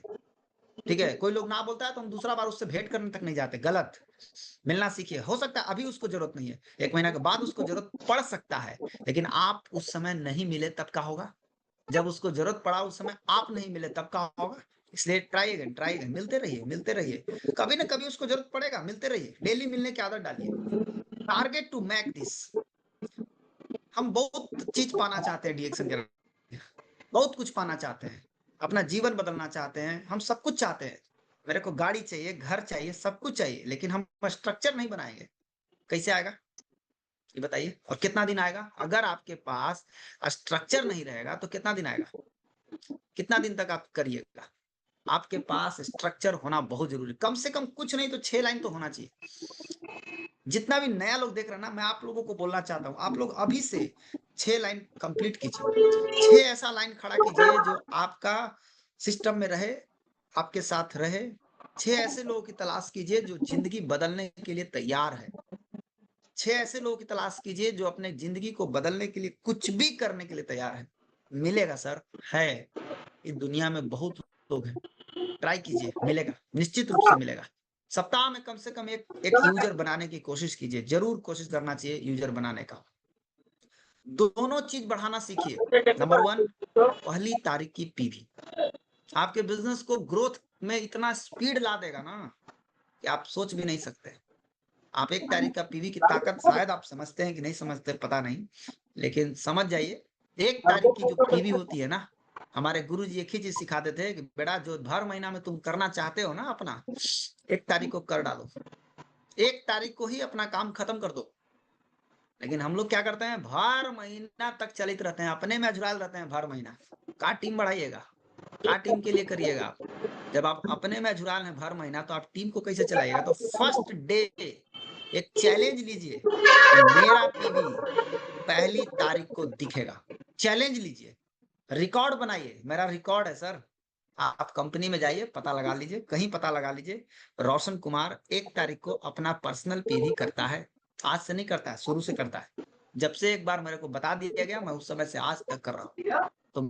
ठीक है, कोई लोग ना बोलता है तो हम दूसरा बार उससे भेंट करने तक नहीं जाते, गलत। मिलना सीखिए, हो सकता है अभी उसको जरूरत नहीं है, 1 महीना के बाद उसको जरूरत पड़ सकता है, लेकिन आप उस समय नहीं मिले तब क्या होगा? जब उसको जरूरत पड़ा उस समय आप नहीं मिले तब क्या होगा? इसलिए ट्राई अगेन, मिलते रहिए, मिलते रहिए, कभी ना कभी उसको जरूरत पड़ेगा, मिलते रहिए, डेली मिलने की आदत डालिए। Target to make this. हम बहुत चीज पाना चाहते हैं डीएक्शन के, बहुत कुछ पाना चाहते हैं, अपना जीवन बदलना चाहते हैं, हम सब कुछ चाहते हैं। मेरे को गाड़ी चाहिए, घर चाहिए, सब कुछ चाहिए, लेकिन हम स्ट्रक्चर नहीं बनाएंगे, कैसे आएगा ये बताइए? और कितना दिन आएगा? अगर आपके पास स्ट्रक्चर नहीं रहेगा तो कितना दिन आएगा? कितना दिन तक आप करिएगा? आपके पास स्ट्रक्चर होना बहुत जरूरी, कम से कम कुछ नहीं तो 6 लाइन तो होना चाहिए। जितना भी नया लोग देख रहे हैं ना, मैं आप लोगों को बोलना चाहता हूं, आप लोग अभी से 6 लाइन कंप्लीट कीजिए, 6 ऐसा लाइन खड़ा कीजिए जो आपका सिस्टम में रहे, आपके साथ रहे। 6 ऐसे लोगों की तलाश कीजिए जो जिंदगी बदलने के लिए तैयार है। 6 ऐसे लोगों की तलाश कीजिए जो अपने जिंदगी को बदलने के लिए कुछ भी करने के लिए तैयार है। मिलेगा सर, है, इस दुनिया में बहुत लोग हैं, ट्राई कीजिए, मिलेगा, निश्चित रूप से मिलेगा। सप्ताह में कम से कम एक यूजर बनाने की कोशिश कीजिए, जरूर कोशिश करना चाहिए यूजर बनाने का। दोनों चीज बढ़ाना सीखिए। नंबर 1, पहली तारीख की पीवी आपके बिजनेस को ग्रोथ में इतना स्पीड ला देगा ना कि आप सोच भी नहीं सकते। आप 1 तारीख का पीवी की ताकत शायद आप समझते हैं कि नहीं समझते, पता नहीं, लेकिन समझ जाइए, 1 तारीख की जो पीवी होती है ना, हमारे गुरुजी एक ही चीज सिखाते थे कि बेटा जो भर महीना में तुम करना चाहते हो ना अपना, 1 तारीख को कर डालो, 1 तारीख को ही अपना काम खत्म कर दो। लेकिन हम लोग क्या करते हैं, भर महीना तक चलित रहते हैं, अपने में अझुराल रहते हैं भर महीना। का टीम बढ़ाइएगा, का टीम के लिए करिएगा आप। जब आप अपने में अझुराल हैं भर महीना तो आप टीम को कैसे चलाइएगा? तो फर्स्ट डे एक चैलेंज लीजिए कि मेरा पीवी पहली तारीख को दिखेगा। चैलेंज लीजिए, रिकॉर्ड बनाइए, मेरा रिकॉर्ड है सर। आप कंपनी में जाइए, पता लगा लीजिए, कहीं पता लगा लीजिए, रोशन कुमार 1 तारीख को अपना पर्सनल पीवी करता है। आज से नहीं करता है, शुरू से करता है। जब से एक बार मेरे को बता दिया गया, मैं उस समय से आज तक कर रहा हूँ। तो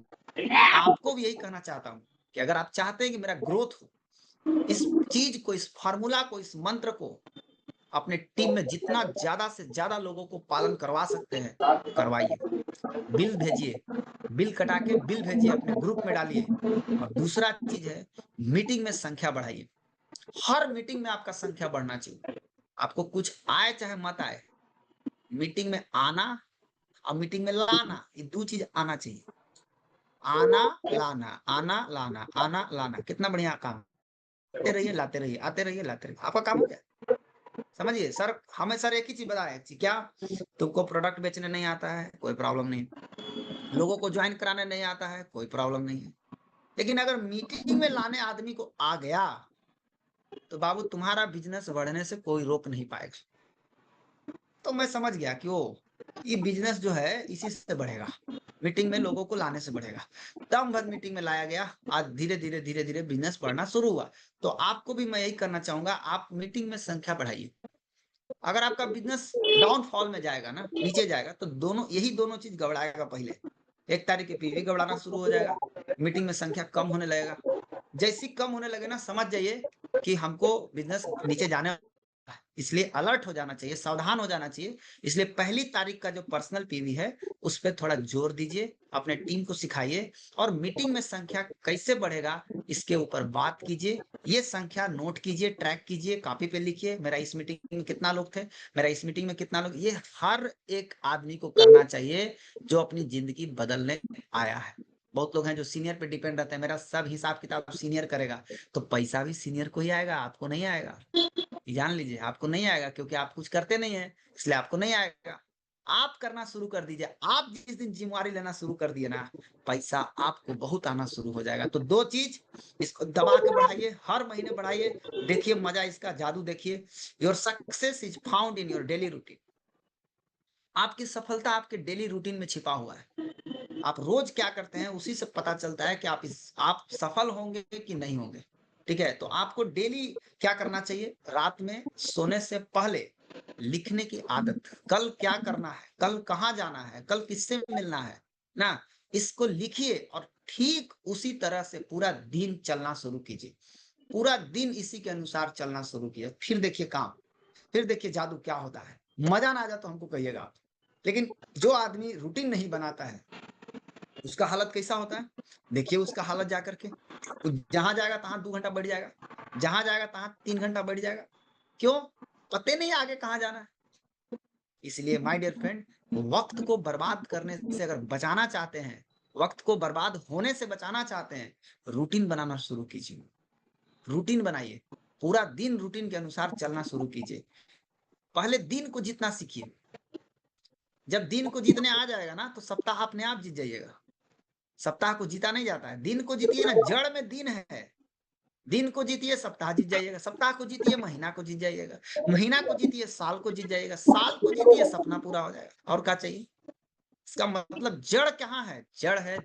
आपको भी यही कहना चाहता हूँ कि अगर आप चाहते हैं कि मेरा ग्रोथ हो, इस चीज को, इस फॉर्मूला को, इस मंत्र को अपने टीम में जितना ज्यादा से ज्यादा लोगों को पालन करवा सकते हैं करवाइए। बिल भेजिए, बिल कटा के बिल भेजिए, अपने ग्रुप में डालिए। और दूसरा चीज है, मीटिंग में संख्या बढ़ाइए। हर मीटिंग में आपका संख्या बढ़ना चाहिए। आपको कुछ आए चाहे मत आए, मीटिंग में आना और मीटिंग में लाना, ये 2 चीज आना चाहिए। आना लाना, आना लाना, आना लाना, कितना बढ़िया काम। रहिए, लाते रहिए, आते रहिए, लाते रहिए, आपका काम हो गया। समझिए सर, हमें सर एक ही चीज बताया क्या, तुमको प्रोडक्ट बेचने नहीं आता है, कोई प्रॉब्लम नहीं, लोगों को ज्वाइन कराने नहीं आता है, कोई प्रॉब्लम नहीं है, लेकिन अगर मीटिंग में लाने आदमी को आ गया तो बाबू तुम्हारा बिजनेस बढ़ने से कोई रोक नहीं पाएगा। तो मैं समझ गया कि ओ, ये बिजनेस जो है इसी से बढ़ेगा, मीटिंग में लोगों को लाने से बढ़ेगा। दम भर मीटिंग में लाया गया, आज धीरे धीरे धीरे धीरे बिजनेस बढ़ना शुरू हुआ। तो आपको भी मैं यही करना चाहूंगा, आप मीटिंग में संख्या बढ़ाइए। अगर आपका बिजनेस डाउनफॉल में जाएगा ना, नीचे जाएगा, तो दोनों यही दोनों चीज गबड़ाएगा। पहले 1 तारीख के पीवी गबड़ाना शुरू हो जाएगा, मीटिंग में संख्या कम होने लगेगा। जैसी कम होने लगे ना, समझ जाइए कि हमको बिजनेस नीचे जाने वाला है। इसलिए अलर्ट हो जाना चाहिए, सावधान हो जाना चाहिए। इसलिए 1 तारीख का जो पर्सनल पीवी है उस पर थोड़ा जोर दीजिए, अपने टीम को सिखाइए, और मीटिंग में संख्या कैसे बढ़ेगा इसके ऊपर बात कीजिए। ये संख्या नोट कीजिए, ट्रैक कीजिए, कॉपी पे लिखिए, मेरा इस मीटिंग में कितना लोग थे, मेरा इस मीटिंग में कितना लोग, ये हर एक आदमी को करना चाहिए जो अपनी जिंदगी बदलने आया है। बहुत लोग हैं जो सीनियर पे डिपेंड रहते हैं, मेरा सब हिसाब किताब सीनियर करेगा, तो पैसा भी सीनियर को ही आएगा, आपको नहीं आएगा। ये जान लीजिए, आपको नहीं आएगा, क्योंकि आप कुछ करते नहीं है, इसलिए आपको नहीं आएगा। आप करना शुरू कर दीजिए। आप जिस दिन जिम्मेवारी लेना शुरू कर दिए ना, पैसा आपको बहुत आना शुरू हो जाएगा। तो 2 चीज, इसको दबा के बढ़ाइए, हर महीने बढ़ाइए, देखिए मजा, इसका जादू देखिए। Your success is found in your daily routine. आपकी सफलता आपके डेली रूटीन में छिपा हुआ है। आप रोज क्या करते हैं उसी से पता चलता है कि आप सफल होंगे कि नहीं होंगे। ठीक है, तो आपको डेली क्या करना चाहिए, रात में सोने से पहले लिखने की आदत। कल क्या करना है, कल कहाँ जाना है, कल किससे मिलना है ना, इसको लिखिए और ठीक उसी तरह से पूरा दिन चलना शुरू कीजिए। पूरा दिन इसी के अनुसार चलना शुरू किया, फिर देखिए काम, फिर देखिए जादू क्या होता है। मजा ना आ जाए तो हमको कहिएगा आप। लेकिन जो आदमी रूटीन नहीं बनाता है उसका हालत कैसा होता है, देखिए उसका हालत जाकर के, तो जहां जाएगा तहां 2 घंटा बढ़ जाएगा, जहां जाएगा तहां 3 घंटा बढ़ जाएगा। क्यों? पते नहीं आगे कहां जाना है। इसलिए माय डियर फ्रेंड, वक्त को बर्बाद करने से अगर बचाना चाहते हैं, वक्त को बर्बाद होने से बचाना चाहते हैं, रूटीन बनाना शुरू कीजिए। रूटीन बनाइए, पूरा दिन रूटीन के अनुसार चलना शुरू कीजिए। पहले दिन को जीतना सीखिए। जब दिन को जीतने आ जाएगा ना, तो सप्ताह अपने आप जीत जाइएगा। सप्ताह को जीता नहीं जाता है, दिन को जीतिए ना, जड़ में दिन है। दिन को जीतिए, सप्ताह जीत जाइएगा, सप्ताह को जीतिए, महीना को जीत जाइएगा, महीना को जीतिए, साल को जीत जाइएगा, साल को जीतिए, सपना पूरा हो जाएगा। और क्या चाहिए? इसका मतलब जड़ कहाँ है, जड़ है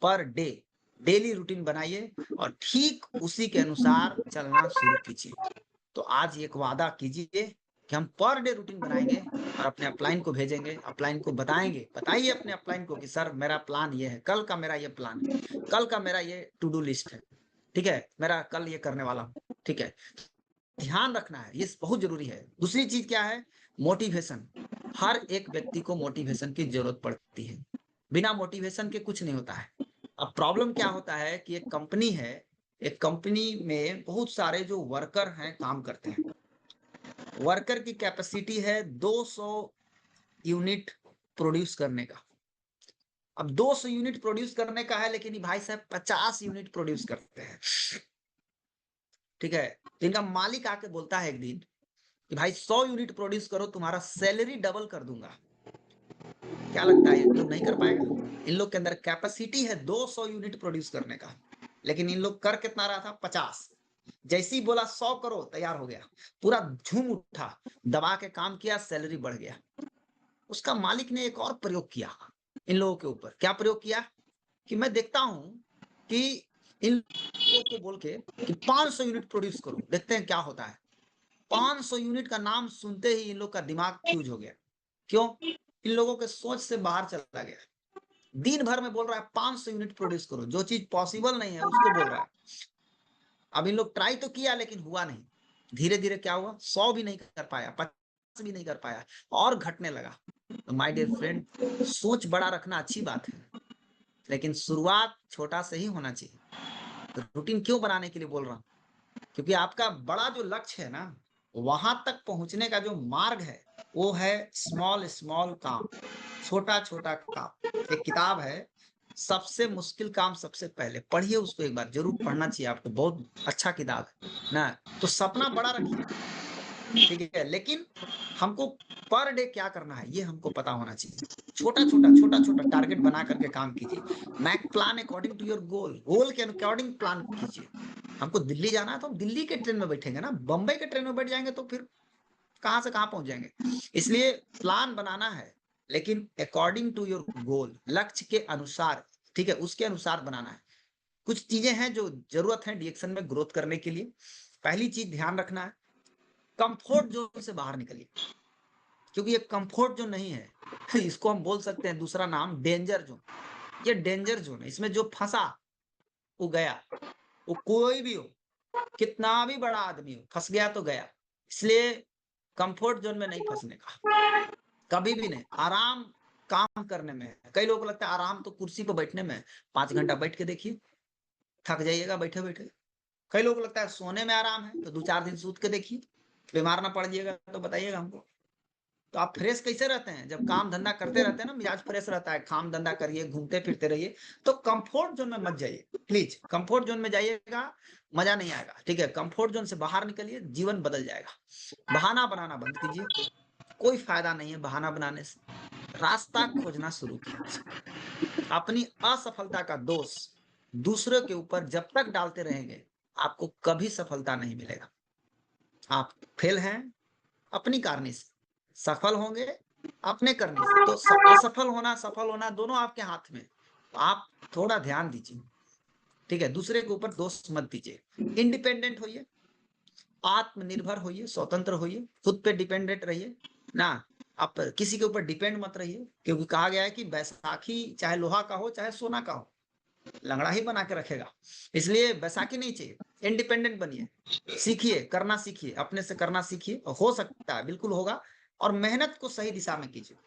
पर डे। डेली रूटीन बनाइए और ठीक उसी के अनुसार चलना शुरू कीजिए। तो आज एक वादा कीजिए कि हम पर डे रूटीन बनाएंगे और अपने अपलाइन को भेजेंगे, अपलाइन को बताएंगे, बताइए अपने अपलाइन को कि सर मेरा प्लान ये है, कल का मेरा ये प्लान है, कल का मेरा ये टू डू लिस्ट है। ठीक है, मेरा कल ये करने वाला हूँ। ठीक है, ध्यान रखना है, ये बहुत जरूरी है। दूसरी चीज क्या है, मोटिवेशन। हर एक व्यक्ति को मोटिवेशन की जरूरत पड़ती है, बिना मोटिवेशन के कुछ नहीं होता है। अब प्रॉब्लम क्या होता है कि एक कंपनी है, एक कंपनी में बहुत सारे जो वर्कर हैं काम करते हैं, वर्कर की कैपेसिटी है 200 यूनिट प्रोड्यूस करने का। अब 200 यूनिट प्रोड्यूस करने का है, लेकिन भाई साहब 50 यूनिट प्रोड्यूस करते हैं। ठीक है, तो इनका मालिक आके बोलता है एक दिन कि भाई 100 यूनिट प्रोड्यूस करो, तुम्हारा सैलरी डबल कर दूंगा। क्या लगता है, इन लोग नहीं कर पाएगा? इन लोग के अंदर कैपेसिटी है 200 यूनिट प्रोड्यूस करने का, लेकिन इन लोग कर कितना रहा था, 50। जैसे ही बोला 100 करो, तैयार हो गया, पूरा झूम उठा, दबा के काम किया, सैलरी बढ़ गया। उसका मालिक ने एक और प्रयोग किया इन लोगों के ऊपर। क्या प्रयोग किया कि मैं देखता हूं कि इन लोगों को बोल के कि 500 यूनिट प्रोड्यूस करो, देखते हैं क्या होता है। 500 यूनिट का नाम सुनते ही इन लोग का दिमाग फ्यूज हो गया। क्यों? इन लोगों के सोच से बाहर चला गया। दिन भर में बोल रहा है 500 यूनिट प्रोड्यूस करो, जो चीज पॉसिबल नहीं है उसको बोल रहा है। अब इन लोग ट्राई तो किया लेकिन हुआ नहीं। धीरे धीरे क्या हुआ, 100 भी नहीं कर पाया, 50 भी नहीं कर पाया, और घटने लगा। तो माय डियर फ्रेंड, सोच बड़ा रखना अच्छी बात है, लेकिन शुरुआत छोटा से ही होना चाहिए। तो रूटीन क्यों बनाने के लिए बोल रहा हूँ, क्योंकि आपका बड़ा जो लक्ष्य है ना, वहां तक पहुंचने का जो मार्ग है वो है स्मॉल स्मॉल काम, छोटा छोटा काम। एक किताब है सबसे मुश्किल काम सबसे पहले पढ़िए, उसको एक बार जरूर पढ़ना चाहिए आपको, बहुत अच्छा किताब है ना। तो सपना बड़ा रखिए, ठीक है, लेकिन हमको पर डे क्या करना है ये हमको पता होना चाहिए। छोटा छोटा टारगेट बना करके काम कीजिए। Make plan according to your goal, goal के अकॉर्डिंग प्लान कीजिए। हमको दिल्ली जाना है तो हम दिल्ली के ट्रेन में बैठेंगे ना, बंबई के ट्रेन में बैठ जाएंगे तो फिर कहां से कहां पहुंच जाएंगे। इसलिए प्लान बनाना है, लेकिन अकॉर्डिंग टू योर गोल, लक्ष्य के अनुसार, ठीक है, उसके अनुसार बनाना है। कुछ चीजें हैं जो जरूरत है डीएक्शन में ग्रोथ करने के लिए। पहली चीज ध्यान रखना है, कंफर्ट जोन से बाहर निकलिए, क्योंकि ये कंफर्ट जोन नहीं है, इसको हम बोल सकते हैं दूसरा नाम डेंजर जोन। ये डेंजर जोन है, इसमें जो फंसा वो गया, वो कोई भी हो, कितना भी बड़ा आदमी हो, फंस गया तो गया। इसलिए कंफर्ट जोन में नहीं फंसने का, कभी भी नहीं। आराम काम करने में है। कई लोगों को लगता है आराम तो कुर्सी पर बैठने में है, 5 घंटा बैठ के देखिए, थक जाइएगा बैठे बैठे। कई लोगों को लगता है सोने में आराम है, तो 2-4 दिन सूत के देखिए, बीमार ना पड़ जाइएगा तो बताइएगा हमको। तो आप फ्रेश कैसे रहते हैं? जब काम धंधा करते रहते हैं ना, मिजाज फ्रेश रहता है, काम धंधा करिए, घूमते फिरते रहिए। तो कंफर्ट जोन में मत जाइए प्लीज, कंफर्ट जोन में जाइएगा मजा नहीं आएगा, ठीक है। कंफर्ट जोन से बाहर निकलिए, जीवन बदल जाएगा। बहाना बनाना बंद कीजिए, कोई फायदा नहीं है बहाना बनाने से। रास्ता खोजना शुरू कीजिए। अपनी असफलता का दोष दूसरों के ऊपर जब तक डालते रहेंगे, आपको कभी सफलता नहीं मिलेगा। आप फेल हैं अपनी करनी से, सफल होंगे अपने करने से। तो असफल होना सफल होना दोनों आपके हाथ में। आप थोड़ा ध्यान दीजिए, ठीक है, दूसरे के ऊपर दोष मत दीजिए। इंडिपेंडेंट होइए, आत्मनिर्भर होइए, स्वतंत्र होइए, खुद पे डिपेंडेंट रहिए ना। आप किसी के ऊपर डिपेंड मत रहिए, क्योंकि कहा गया है कि बैसाखी चाहे लोहा का हो चाहे सोना का हो, लंगड़ा ही बना के रखेगा। इसलिए बैसाखी नहीं चाहिए, इंडिपेंडेंट बनिए, सीखिए, करना सीखिए, अपने से करना सीखिए। हो सकता है, बिल्कुल होगा। और मेहनत को सही दिशा में कीजिए।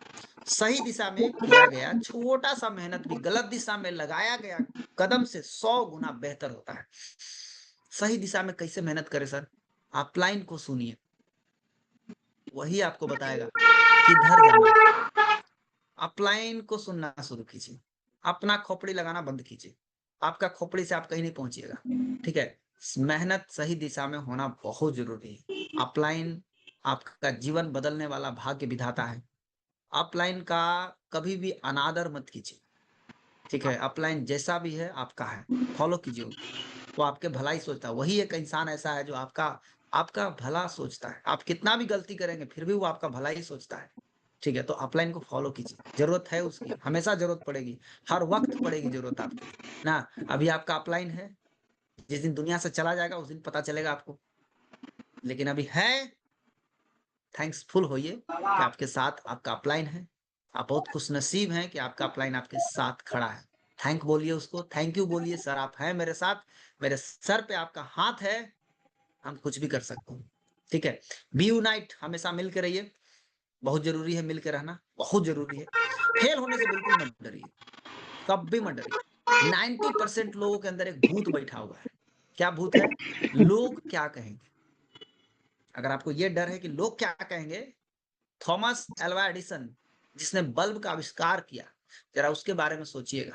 सही दिशा में किया गया छोटा सा मेहनत भी गलत दिशा में लगाया गया कदम से 100 गुना बेहतर होता है। सही दिशा में कैसे मेहनत करें सर? आप लाइन को सुनिए, वही आपको बताएगा किधर जाना है। अपलाइन को सुनना शुरू कीजिए, अपना खोपड़ी लगाना बंद कीजिए। आपका खोपड़ी से आप कहीं नहीं पहुंचिएगा, ठीक है। मेहनत सही दिशा में होना बहुत जरूरी है। अपलाइन आपका जीवन बदलने वाला भाग्य विधाता है। अपलाइन का कभी भी अनादर मत कीजिए, ठीक है। अपलाइन जैसा भी है आपका है, फॉलो कीजिए उनको। वो आपके भलाई सोचता है, वही एक इंसान ऐसा है जो आपका आपका भला सोचता है। आप कितना भी गलती करेंगे फिर भी वो आपका भला ही सोचता है, ठीक है। तो अपलाइन को फॉलो कीजिए, जरूरत है उसकी, हमेशा जरूरत पड़ेगी, हर वक्त पड़ेगी जरूरत आपकी ना। अभी आपका अपलाइन है, जिस दिन दुनिया से चला जाएगा उस दिन पता चलेगा आपको, लेकिन अभी है। थैंक्सफुल होइए कि आपके साथ आपका अपलाइन है। आप बहुत खुशनसीब हैं कि आपका अपलाइन आपके साथ खड़ा है। थैंक बोलिए उसको, थैंक यू बोलिए, सर आप हैं मेरे साथ, मेरे सर पे आपका हाथ है, हम कुछ भी कर सकते हैं, ठीक है। बी यूनाइट, हमेशा मिल के रहिए, बहुत जरूरी है मिल के रहना, बहुत जरूरी है। फेल होने से बिल्कुल मत डरिए, कभी मत डरिए। 90% लोगों के अंदर एक भूत बैठा हुआ है। क्या भूत है? लोग क्या कहेंगे। अगर आपको ये डर है कि लोग क्या कहेंगे, थॉमस एल्वा एडिसन जिसने बल्ब का आविष्कार किया, जरा उसके बारे में सोचिएगा।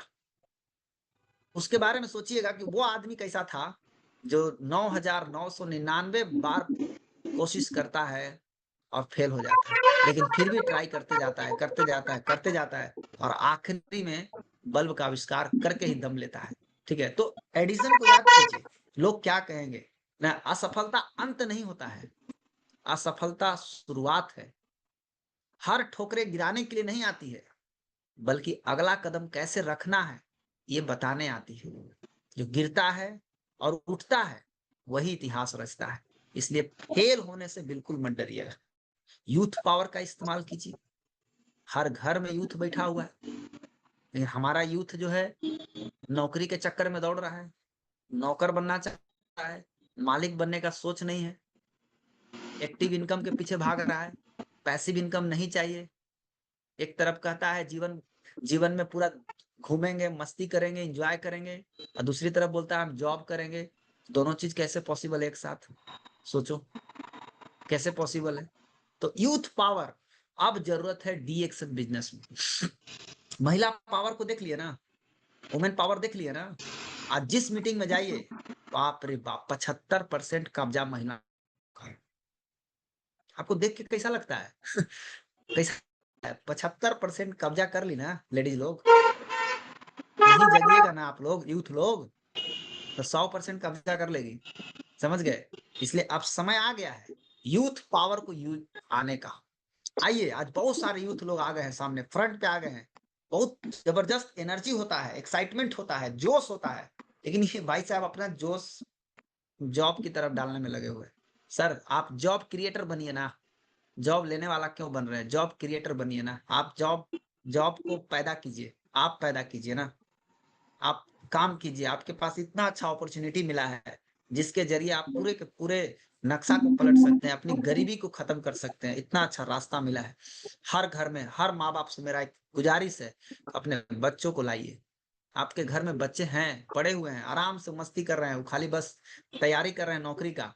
उसके बारे में सोचिएगा कि वो आदमी कैसा था जो 9,999 बार कोशिश करता है और फेल हो जाता है, लेकिन फिर भी ट्राई करते जाता है, करते जाता है, करते जाता है, और आखिरी में बल्ब का आविष्कार करके ही दम लेता है, ठीक है। तो एडिसन को याद कीजिए, लोग क्या कहेंगे ना। असफलता अंत नहीं होता है, असफलता शुरुआत है। हर ठोकरे गिराने के लिए नहीं आती है, बल्कि अगला कदम कैसे रखना है ये बताने आती है। जो गिरता है और उठता है वही इतिहास रचता है। इसलिए फेल होने से बिल्कुल मत डरिएगा। यूथ पावर का इस्तेमाल कीजिए। हर घर में यूथ बैठा हुआ है, लेकिन हमारा यूथ जो है नौकरी के चक्कर में दौड़ रहा है, नौकर बनना चाहता है, मालिक बनने का सोच नहीं है, एक्टिव इनकम के पीछे भाग रहा है, पैसिव इनकम नहीं चाहिए। एक तरफ कहता है जीवन जीवन में पूरा घूमेंगे, मस्ती करेंगे, एंजॉय करेंगे, और दूसरी तरफ बोलता है हम जॉब करेंगे। दोनों चीज कैसे पॉसिबल है एक साथ? सोचो कैसे पॉसिबल है। तो यूथ पावर अब जरूरत है डी एक्शन बिजनेस में। महिला पावर को देख लिया ना, वुमेन पावर देख लिया ना, आज जिस मीटिंग में जाइए, बाप रे बाप, 75% कब्जा महिला का है। आपको देख के कैसा लगता है? कैसा? 75% कब्जा कर ली ना लेडीज लोग, नहीं जगिएगा ना आप लोग, यूथ लोग, तो 100% कब्जा कर लेगी। समझ गए? इसलिए अब समय आ गया है यूथ पावर को यूज आने का। आइए, आज बहुत सारे यूथ लोग आ गए हैं, सामने फ्रंट पे आ गए हैं। बहुत जबरदस्त एनर्जी होता है, एक्साइटमेंट होता है, जोश होता है, लेकिन ये भाई साहब अपना जोश जॉब की तरफ डालने में लगे हुए हैं। सर, आप जॉब क्रिएटर बनिए ना, जॉब लेने वाला क्यों बन रहे हैं? जॉब क्रिएटर बनिए ना, आप जॉब जॉब को पैदा कीजिए, आप पैदा कीजिए ना, आप काम कीजिए। आपके पास इतना अच्छा अपॉर्चुनिटी मिला है, जिसके जरिए आप पूरे के पूरे नक्शा को पलट सकते हैं, अपनी गरीबी को खत्म कर सकते हैं। इतना अच्छा रास्ता मिला है। हर घर में, हर माँ बाप से मेरा एक गुजारिश है, अपने बच्चों को लाइए। आपके घर में बच्चे हैं, पड़े हुए हैं, आराम से मस्ती कर रहे हैं, वो खाली बस तैयारी कर रहे हैं नौकरी का,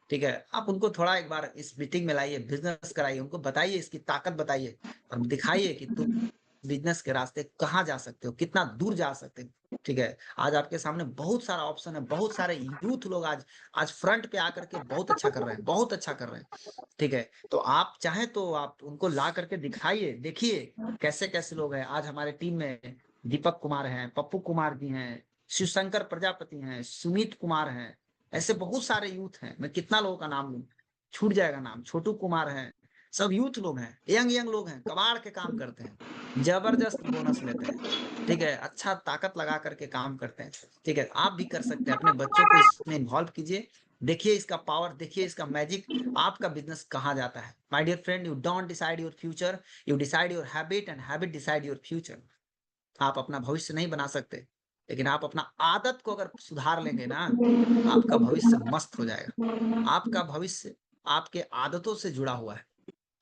ठीक है? आप उनको थोड़ा एक बार इस मीटिंग में लाइए, बिजनेस कराइए, उनको बताइए, इसकी ताकत बताइए, और दिखाइए कि तुम बिजनेस के रास्ते कहाँ जा सकते हो, कितना दूर जा सकते हो, ठीक है? आज आपके सामने बहुत सारा ऑप्शन है, बहुत सारे यूथ लोग आज आज फ्रंट पे आकर के बहुत अच्छा कर रहे हैं, बहुत अच्छा कर रहे हैं, ठीक है? तो आप चाहें तो आप उनको ला करके दिखाइए, देखिए कैसे-कैसे लोग हैं। आज हमारे टीम में दीपक कुमार हैं, पप्पू कुमार जी हैं, शिवशंकर प्रजापति हैं, सुमित कुमार हैं, ऐसे बहुत सारे यूथ हैं। मैं कितना लोगों का नाम लूं, छूट जाएगा नाम। छोटू कुमार हैं, सब यूथ लोग हैं, यंग यंग लोग हैं, कबाड़ के काम करते हैं, जबरदस्त बोनस लेते हैं, ठीक है? अच्छा ताकत लगा करके काम करते हैं, ठीक है? आप भी कर सकते हैं, अपने बच्चों को इसमें इन्वॉल्व कीजिए, देखिए इसका पावर, देखिए इसका मैजिक, आपका बिजनेस कहाँ जाता है। My dear friend, you don't decide your future, you decide your habit, and habit decide your future. आप अपना भविष्य नहीं बना सकते, लेकिन आप अपना आदत को अगर सुधार लेंगे ना, आपका भविष्य मस्त हो जाएगा। आपका भविष्य आपके आदतों से जुड़ा हुआ है।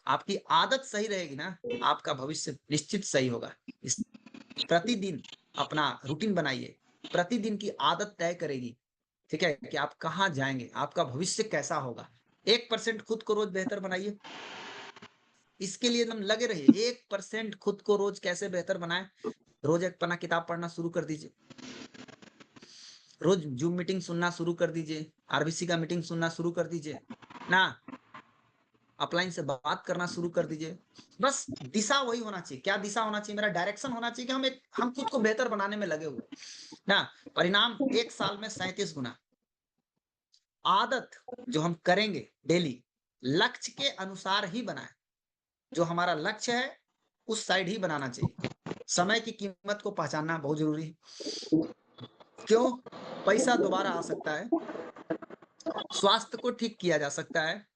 आपकी आदत सही रहेगी ना, आपका भविष्य निश्चित सही होगा। इस प्रतिदिन अपना रूटीन बनाइए, प्रतिदिन की आदत तय करेगी, ठीक है? कि आप कहाँ जाएँगे, आपका भविष्य कैसा होगा। 1% खुद को रोज़ बेहतर बनाइए। इसके लिए एकदम लगे रहिए, 1% खुद को रोज़ कैसे बेहतर बनाएँ, रोज़ एक पन्ना किताब पढ़ना शुरू कर दीजिए। रोज़ ज़ूम मीटिंग सुनना शुरू कर दीजिए, आरबीसी का मीटिंग सुनना शुरू कर दीजिए, ना अपलाइन से बात करना शुरू कर दीजिए। बस दिशा वही होना चाहिए। क्या दिशा होना चाहिए? मेरा डायरेक्शन होना चाहिए कि हम खुद को बेहतर बनाने में लगे हुए हैं, ना? परिणाम 1 साल में 37 गुना। आदत जो हम करेंगे डेली, लक्ष्य के अनुसार ही बनाएँ। जो हमारा लक्ष्य है, उस साइड ही बनाना चाहिए। समय की कीमत को पहचानना बहुत ज़रूरी है। क्यों? पैसा दोबारा आ सकता है, स्वास्थ्य को ठीक किया जा सकता है,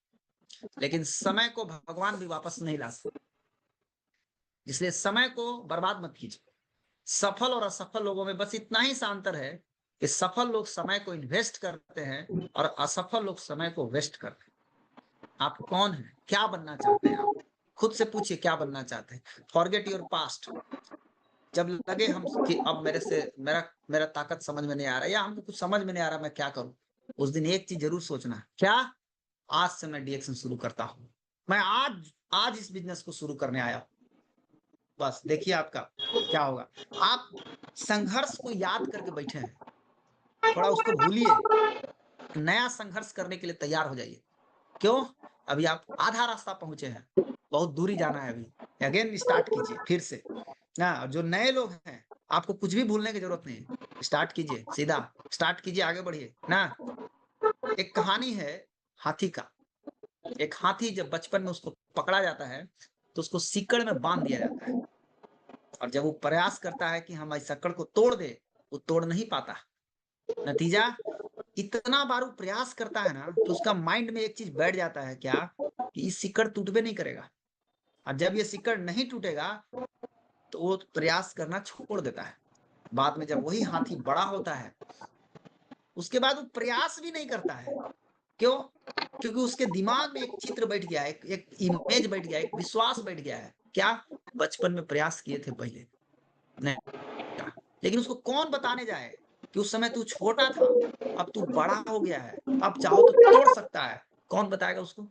लेकिन समय को भगवान भी वापस नहीं ला सकते। इसलिए समय को बर्बाद मत कीजिए। सफल और असफल लोगों में बस इतना ही सा अंतर है कि सफल लोग समय को इन्वेस्ट करते हैं और असफल लोग समय को वेस्ट करते हैं। आप कौन हैं? क्या बनना चाहते हैं आप? खुद से पूछिए क्या बनना चाहते हैं? Forget your past. जब लगे हम कि अब मेरे से मेरा मेरा ताकत समझ में नहीं आ रहा, या हमको कुछ समझ में नहीं आ रहा, मैं क्या करूँ? उस दिन एक चीज़ ज़रूर सोचना है, क्या? आज से मैं डीएक्शन शुरू करता हूँ। मैं आज आज इस बिज़नेस को शुरू करने आया हूँ। बस देखिए आपका क्या होगा। आप संघर्ष को याद करके बैठे हैं, थोड़ा उसको भूलिए, नया संघर्ष करने के लिए तैयार हो जाइए। क्यों? अभी आप आधा रास्ता पहुँचे हैं, बहुत दूरी जाना है अभी। अगेन स्टार्ट कीजिए फिर से, ना? और जो नए लोग हैं, आपको कुछ भी भूलने की ज़रूरत नहीं है। स्टार्ट कीजिए, सीधा स्टार्ट कीजिए, आगे बढ़िए, ना? एक कहानी है हाथी का। एक हाथी जब बचपन में उसको पकड़ा जाता है, तो उसको सीकड़ में बाँध दिया जाता है, और जब वो प्रयास करता है कि हम इस सीकड़ को तोड़ दें, वो तोड़ नहीं पाता। नतीजा, इतना बार वो प्रयास करता है ना, तो उसका माइंड में एक चीज़ बैठ जाता है, क्या? कि ये सीकड़ टूटबे नहीं करेगा, और जब ये सीकड़ नहीं टूटेगा, तो वो प्रयास करना छोड़ देता है। बाद में जब वही हाथी बड़ा होता है, उसके बाद वो प्रयास भी नहीं करता है। क्यों? क्योंकि उसके दिमाग में एक चित्र बैठ गया है, एक एक इमेज बैठ गया है, एक विश्वास बैठ गया है। क्या? बचपन में प्रयास किए थे पहले, नहीं का। लेकिन उसको कौन बताने जाए कि उस समय तू छोटा था, अब तू बड़ा हो गया है, अब चाहो तो तोड़ सकता है। कौन बताएगा उसको?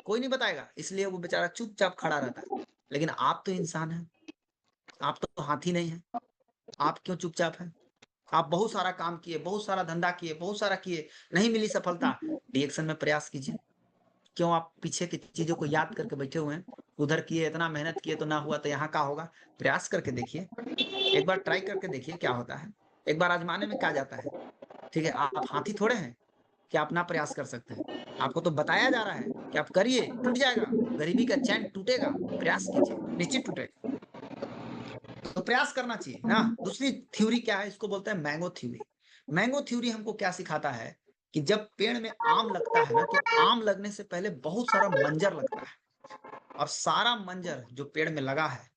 कोई नहीं बताएगा, इसलिए वो बेचारा चुपचाप खड़ा रहता है। लेकिन आप तो इंसान हैं, आप तो हाथी नहीं हैं। आप क्यों चुपचाप हैं? आप बहुत सारा काम किए, बहुत सारा धंधा किए, बहुत सारा किए, नहीं मिली सफलता, रिएक्शन में प्रयास कीजिए। क्यों आप पीछे की चीज़ों को याद करके बैठे हुए हैं? उधर किए, इतना मेहनत किए तो ना हुआ तो यहाँ क्या होगा? प्रयास करके देखिए, एक बार ट्राई करके देखिए क्या होता है। एक बार आज़माने में क्या जाता है, ठीक है? आप हाथी थोड़े हैं कि आप ना प्रयास कर सकते हैं। आपको तो बताया जा रहा है कि आप करिए, टूट जाएगा, गरीबी का चैन टूटेगा, प्रयास कीजिए, निश्चित टूटेगा। तो प्रयास करना चाहिए ना। दूसरी थ्योरी क्या है, इसको बोलते हैं मैंगो थ्योरी। मैंगो थ्योरी हमको क्या सिखाता है कि जब पेड़ में आम लगता है ना, तो आम लगने से पहले बहुत सारा मंजर लगता है, और सारा मंजर जो पेड़ में लगा है,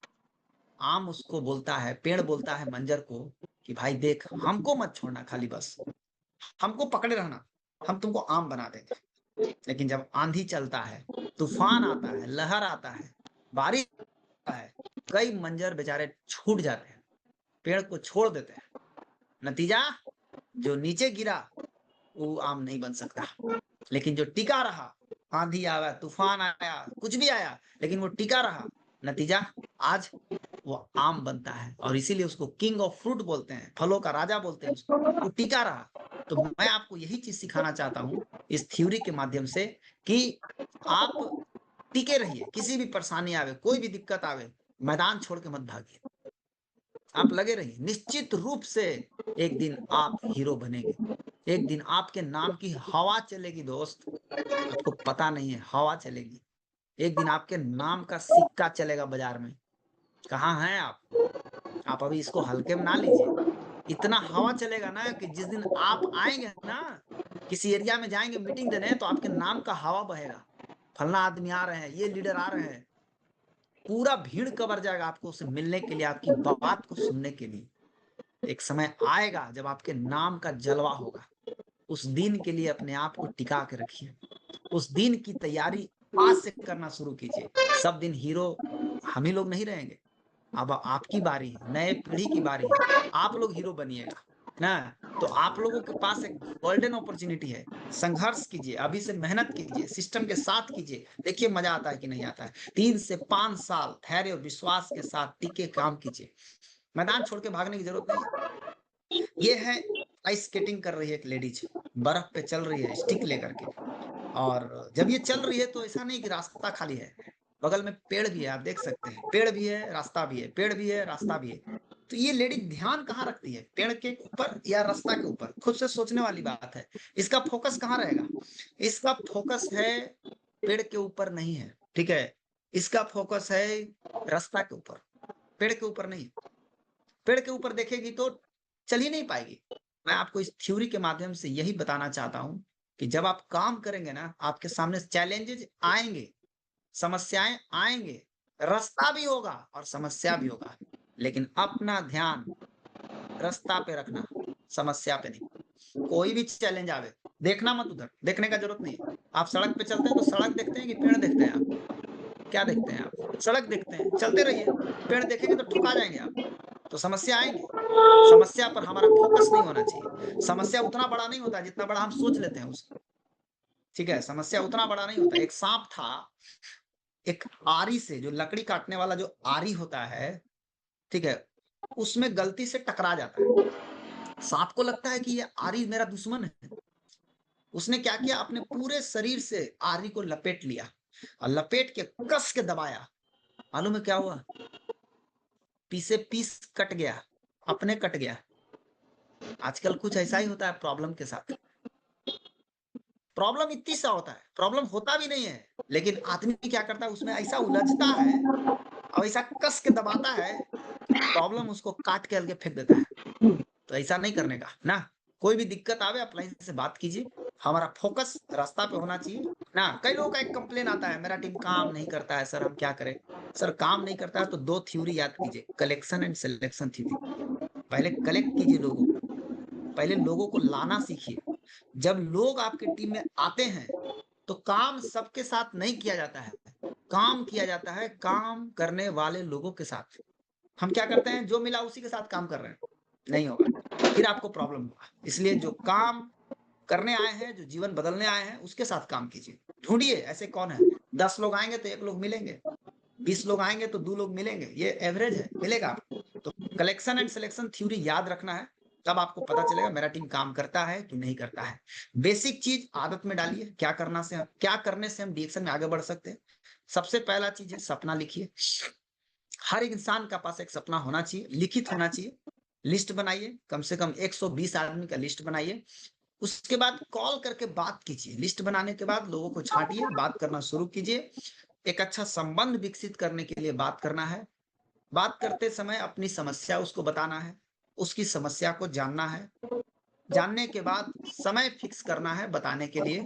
आम उसको बोलता है, पेड़ बोलता है मंजर को कि भाई देख, हमको मत छोड़ना, खाली बस हमको पकड़े रहना, हम तुमको आम बना देंगे। लेकिन जब आंधी चलता है, तूफान आता है, लहर आता है, बारिश आता है, कई मंजर बेचारे छूट जाते हैं, पेड़ को छोड़ देते हैं। नतीजा, जो नीचे गिरा वो आम नहीं बन सकता, लेकिन जो टिका रहा, आंधी आया, तूफान आया, कुछ भी आया, लेकिन वो टिका रहा, नतीजा आज वो आम बनता है। और इसीलिए उसको किंग ऑफ फ्रूट बोलते हैं, फलों का राजा बोलते हैं उसको। वो टिका रहा। तो मैं आपको यही चीज सिखाना चाहता हूँ इस थ्योरी के माध्यम से कि आप टिके रहिए, किसी भी परेशानी आवे, कोई भी दिक्कत आवे, मैदान छोड़ के मत भागिए, आप लगे रहिए। निश्चित रूप से एक दिन आप हीरो बनेंगे, एक दिन आपके नाम की हवा चलेगी दोस्त, आपको पता नहीं है, हवा चलेगी। एक दिन आपके नाम का सिक्का चलेगा बाजार में। कहाँ हैं आप अभी इसको हल्के में ना लीजिए। इतना हवा चलेगा ना कि जिस दिन आप आएंगे ना, किसी एरिया में जाएंगे मीटिंग देने, तो आपके नाम का हवा बहेगा, फलना आदमी आ रहे हैं, ये लीडर आ रहे हैं, पूरा भीड़ कबर जाएगा आपको उससे मिलने के लिए, आपकी बात को सुनने के लिए। एक समय आएगा जब आपके नाम का जलवा होगा। उस दिन के लिए अपने आप को टिका के रखिए, उस दिन की तैयारी आज से करना शुरू कीजिए। सब दिन हीरो हम ही लोग नहीं रहेंगे, अब आपकी बारी है, नए पीढ़ी की बारी है, आप लोग हीरो बनिएगा ना। तो आप लोगों के पास एक गोल्डन अपॉर्चुनिटी है, संघर्ष कीजिए, अभी से मेहनत कीजिए, सिस्टम के साथ कीजिए, देखिए मजा आता है कि नहीं आता है। 3 से 5 साल धैर्य और विश्वास के साथ टिके काम कीजिए, मैदान छोड़ के भागने की जरूरत नहीं है। ये है, आइस स्केटिंग कर रही है एक लेडीज, बर्फ पे चल रही है स्टिक लेकर के, और जब ये चल रही है तो ऐसा नहीं कि रास्ता खाली है, बगल में पेड़ भी है, आप देख सकते हैं, पेड़ भी है, रास्ता भी है, पेड़ भी है, रास्ता भी है। तो ये लेडी ध्यान कहाँ रखती है, पेड़ के ऊपर या रास्ता के ऊपर? खुद से सोचने वाली बात है। इसका फोकस कहाँ रहेगा? इसका फोकस है पेड़ के ऊपर नहीं है, ठीक है, इसका फोकस है रास्ता के ऊपर, पेड़ के ऊपर नहीं। पेड़ के ऊपर देखेगी तो चल ही नहीं पाएगी। मैं आपको इस थ्योरी के माध्यम से यही बताना चाहता हूं कि जब आप काम करेंगे ना, आपके सामने चैलेंजेस आएंगे, समस्याएं आएंगे, रास्ता भी होगा और समस्या भी होगा, लेकिन अपना ध्यान रास्ता पे रखना, समस्या पे नहीं। कोई भी चैलेंज आवे, देखना मत, उधर देखने का जरूरत नहीं है। आप सड़क पे चलते हैं तो सड़क देखते हैं कि पेड़ देखते हैं? आप क्या देखते हैं? आप सड़क देखते हैं, चलते रहिए। पेड़ देखेंगे तो ठुका जाएंगे आप, तो समस्या आएंगे। समस्या पर हमारा फोकस नहीं होना चाहिए। समस्या उतना बड़ा नहीं होता जितना बड़ा हम सोच लेते हैं उसको, ठीक है? समस्या उतना बड़ा नहीं होता। एक सांप था, एक आरी से, जो लकड़ी काटने वाला जो आरी होता है, ठीक है, उसमें गलती से टकरा जाता है। सांप को लगता है कि ये आरी मेरा दुश्मन है। उसने क्या किया, अपने पूरे शरीर से आरी को लपेट लिया, और लपेट के कस के दबाया। मालूम है क्या हुआ? पीसे पीस कट गया, अपने कट गया। आजकल कुछ ऐसा ही होता है प्रॉब्लम के साथ। प्रॉब्लम इतनी सा होता है, प्रॉब्लम होता भी नहीं है, लेकिन आदमी क्या करता है, उसमें ऐसा उलझता है और ऐसा कस के दबाता है कि प्रॉब्लम उसको काट के अलगे फेंक देता है। तो ऐसा नहीं करने का ना। कोई भी दिक्कत आवे, आप लाइन से बात कीजिए, हमारा फोकस रास्ता पे होना चाहिए ना। कई लोगों का एक कंप्लेन आता है, मेरा टीम काम नहीं करता है सर, हम क्या करें? सर काम नहीं करता है तो 2 थ्योरी याद कीजिए, कलेक्शन एंड सिलेक्शन थ्योरी। पहले कलेक्ट कीजिए लोगों को, पहले लोगों को लाना सीखिए। जब लोग आपके टीम में आते हैं तो काम सबके साथ नहीं किया जाता है, काम किया जाता है काम करने वाले लोगों के साथ। हम क्या करते हैं, जो मिला उसी के साथ काम कर रहे हैं, नहीं होगा, फिर आपको प्रॉब्लम होगा। इसलिए जो काम करने आए हैं, जो जीवन बदलने आए हैं, उसके साथ काम कीजिए। ढूंढिए ऐसे कौन है, 10 लोग आएंगे तो 1 लोग मिलेंगे, 20 लोग आएंगे तो 2 लोग मिलेंगे, ये एवरेज है, मिलेगा आपको। तो कलेक्शन एंड सिलेक्शन थ्योरी याद रखना है, तब आपको पता चलेगा मेरा टीम काम करता है कि नहीं करता है। बेसिक चीज आदत में डालिए, क्या करने से हम डिएक्शन में आगे बढ़ सकते हैं। सबसे पहला चीज है सपना लिखिए। हर इंसान का पास एक सपना होना चाहिए, लिखित होना चाहिए। लिस्ट बनाइए, कम से कम 120 आदमी का लिस्ट बनाइए। उसके बाद कॉल करके बात कीजिए। लिस्ट बनाने के बाद लोगों को छांटिए, बात करना शुरू कीजिए। एक अच्छा संबंध विकसित करने के लिए बात करना है। बात करते समय अपनी समस्या उसको बताना है, उसकी समस्या को जानना है। जानने के बाद समय फिक्स करना है बताने के लिए।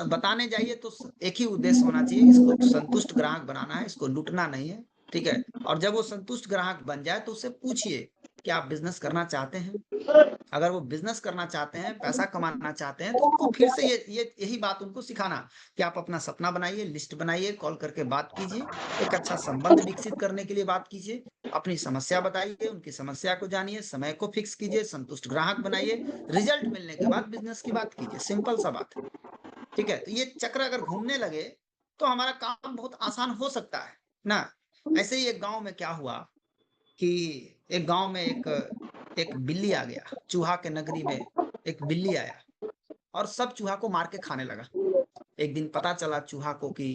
बताने जाइए तो एक ही उद्देश्य होना चाहिए, इसको संतुष्ट ग्राहक बनाना है, इसको लूटना नहीं है, ठीक है। और जब वो संतुष्ट ग्राहक बन जाए तो उससे पूछिए कि आप बिजनेस करना चाहते हैं। अगर वो बिजनेस करना चाहते हैं, पैसा कमाना चाहते हैं, तो उनको फिर से यही बात उनको सिखाना कि आप अपना सपना बनाइए, लिस्ट बनाइए, कॉल करके बात कीजिए, एक अच्छा संबंध विकसित करने के लिए बात कीजिए, अपनी समस्या बताइए, उनकी समस्या को जानिए, समय को फिक्स कीजिए, संतुष्ट ग्राहक बनाइए, रिजल्ट मिलने के बाद बिजनेस की बात कीजिए। सिंपल सा बात है, ठीक है। तो ये चक्र अगर घूमने लगे तो हमारा काम बहुत आसान हो सकता है ना। ऐसे ही एक गांव में क्या हुआ कि एक गांव में एक बिल्ली आ गया। चूहा के नगरी में एक बिल्ली आया और सब चूहा को मार के खाने लगा। एक दिन पता चला चूहा को कि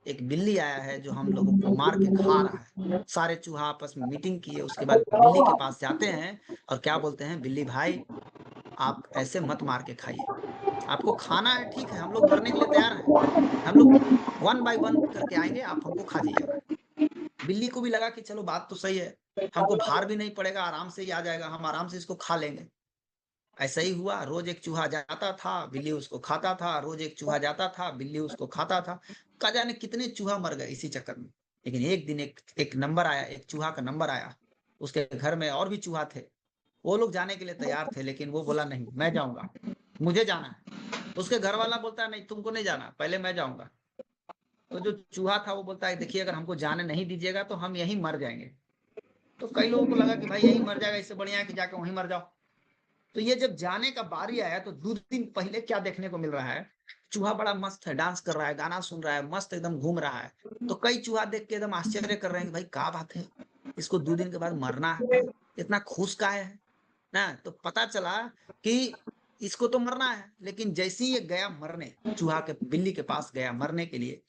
एक बिल्ली आया है जो हम लोगों को मार के खा रहा है। सारे चूहा आपस में मीटिंग किए, उसके बाद बिल्ली के पास जाते हैं और क्या बोलते हैं, बिल्ली भाई आप ऐसे मत मार के खाइए, आपको खाना है ठीक है, हम लोग मरने के लिए तैयार हैं, हम लोग 1 बाय 1 करके आएंगे, आप हमको खा जाइएगा। बिल्ली को भी लगा कि चलो बात तो सही है, हमको भार भी नहीं पड़ेगा, आराम से ही आ जाएगा, हम आराम से इसको खा लेंगे। ऐसा ही हुआ, रोज एक चूहा जाता था, बिल्ली उसको खाता था, रोज एक चूहा जाता था, बिल्ली उसको खाता था। का जाने कितने चूहा मर गए इसी चक्कर में। लेकिन एक दिन एक नंबर आया, एक चूहा का नंबर आया। उसके घर में और भी चूहा थे, वो लोग जाने के लिए तैयार थे, लेकिन वो बोला नहीं मैं जाऊंगा, मुझे जाना है। उसके घर वाला बोलता है नहीं तुमको नहीं जाना, पहले मैं जाऊंगा। तो जो चूहा था वो बोलता है देखिए अगर हमको जाने नहीं दीजिएगा तो हम यहीं मर जाएंगे। तो कई लोगों को लगा कि भाई यहीं मर जाएगा, इससे बढ़िया है कि जाके वहीं मर जाओ। तो ये जब जाने का बारी आया तो 2 दिन पहले क्या देखने को मिल रहा है, चूहा बड़ा मस्त है, डांस कर रहा है, गाना सुन रहा है, मस्त एकदम घूम रहा है। तो कई चूहा देख के एकदम आश्चर्य कर रहे हैं कि भाई क्या बात है, इसको 2 दिन के बाद मरना है, इतना खुश का है ना। तो पता चला कि इसको तो मरना है, लेकिन जैसे ही ये गया मरने, चूहा के बिल्ली के पास गया मरने के लिए,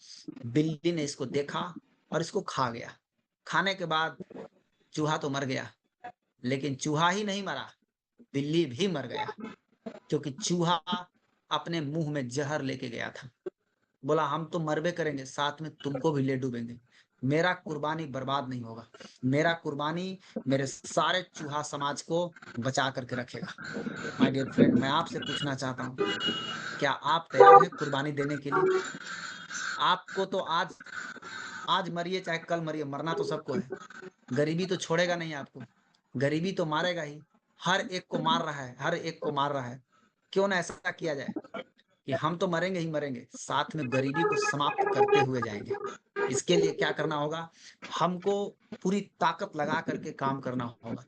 बिल्ली ने इसको देखा और इसको खा गया। खाने के बाद चूहा तो मर गया, लेकिन चूहा ही नहीं मरा, बिल्ली भी मर गया, क्योंकि चूहा अपने मुंह में जहर लेके गया था। बोला हम तो मरबे करेंगे, साथ में तुमको भी ले डूबेंगे, मेरा कुर्बानी बर्बाद नहीं होगा, मेरा कुर्बानी मेरे सारे चूहा समाज को बचा करके रखेगा। माय डियर फ्रेंड, मैं आपसे पूछना चाहता हूँ, क्या आप तैयार हैं कुर्बानी देने के लिए? आपको तो आज आज मरिए चाहे कल मरिए, मरना तो सबको है। गरीबी तो छोड़ेगा नहीं आपको, गरीबी तो मारेगा ही, हर एक को मार रहा है, हर एक को मार रहा है। क्यों ना ऐसा किया जाए कि हम तो मरेंगे ही मरेंगे, साथ में गरीबी को समाप्त करते हुए जाएंगे। इसके लिए क्या करना होगा, हमको पूरी ताकत लगा करके काम करना होगा।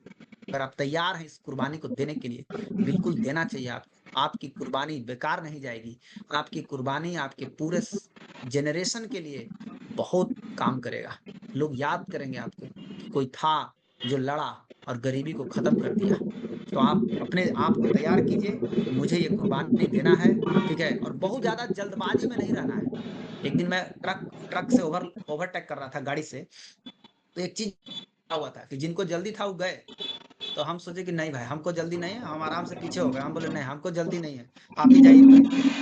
अगर आप तैयार हैं इस कुर्बानी को देने के लिए, बिल्कुल देना चाहिए। आपकी कुर्बानी बेकार नहीं जाएगी, आपकी कुर्बानी आपके पूरे जनरेशन के लिए बहुत काम करेगा। लोग याद करेंगे आपको कि कोई था जो लड़ा और गरीबी को खत्म कर दिया। तो आप अपने आप को तैयार कीजिए, मुझे ये कुर्बानी देना है, ठीक है। और बहुत ज्यादा जल्दबाजी में नहीं रहना है। एक दिन मैं ट्रक से ओवरटेक कर रहा था गाड़ी से, तो एक चीज हुआ था कि जिनको जल्दी था वो गए। तो हम सोचे कि नहीं भाई हमको जल्दी नहीं है, हम आराम से पीछे हो गए। हम बोले नहीं हमको जल्दी नहीं है, आप ही जाइए।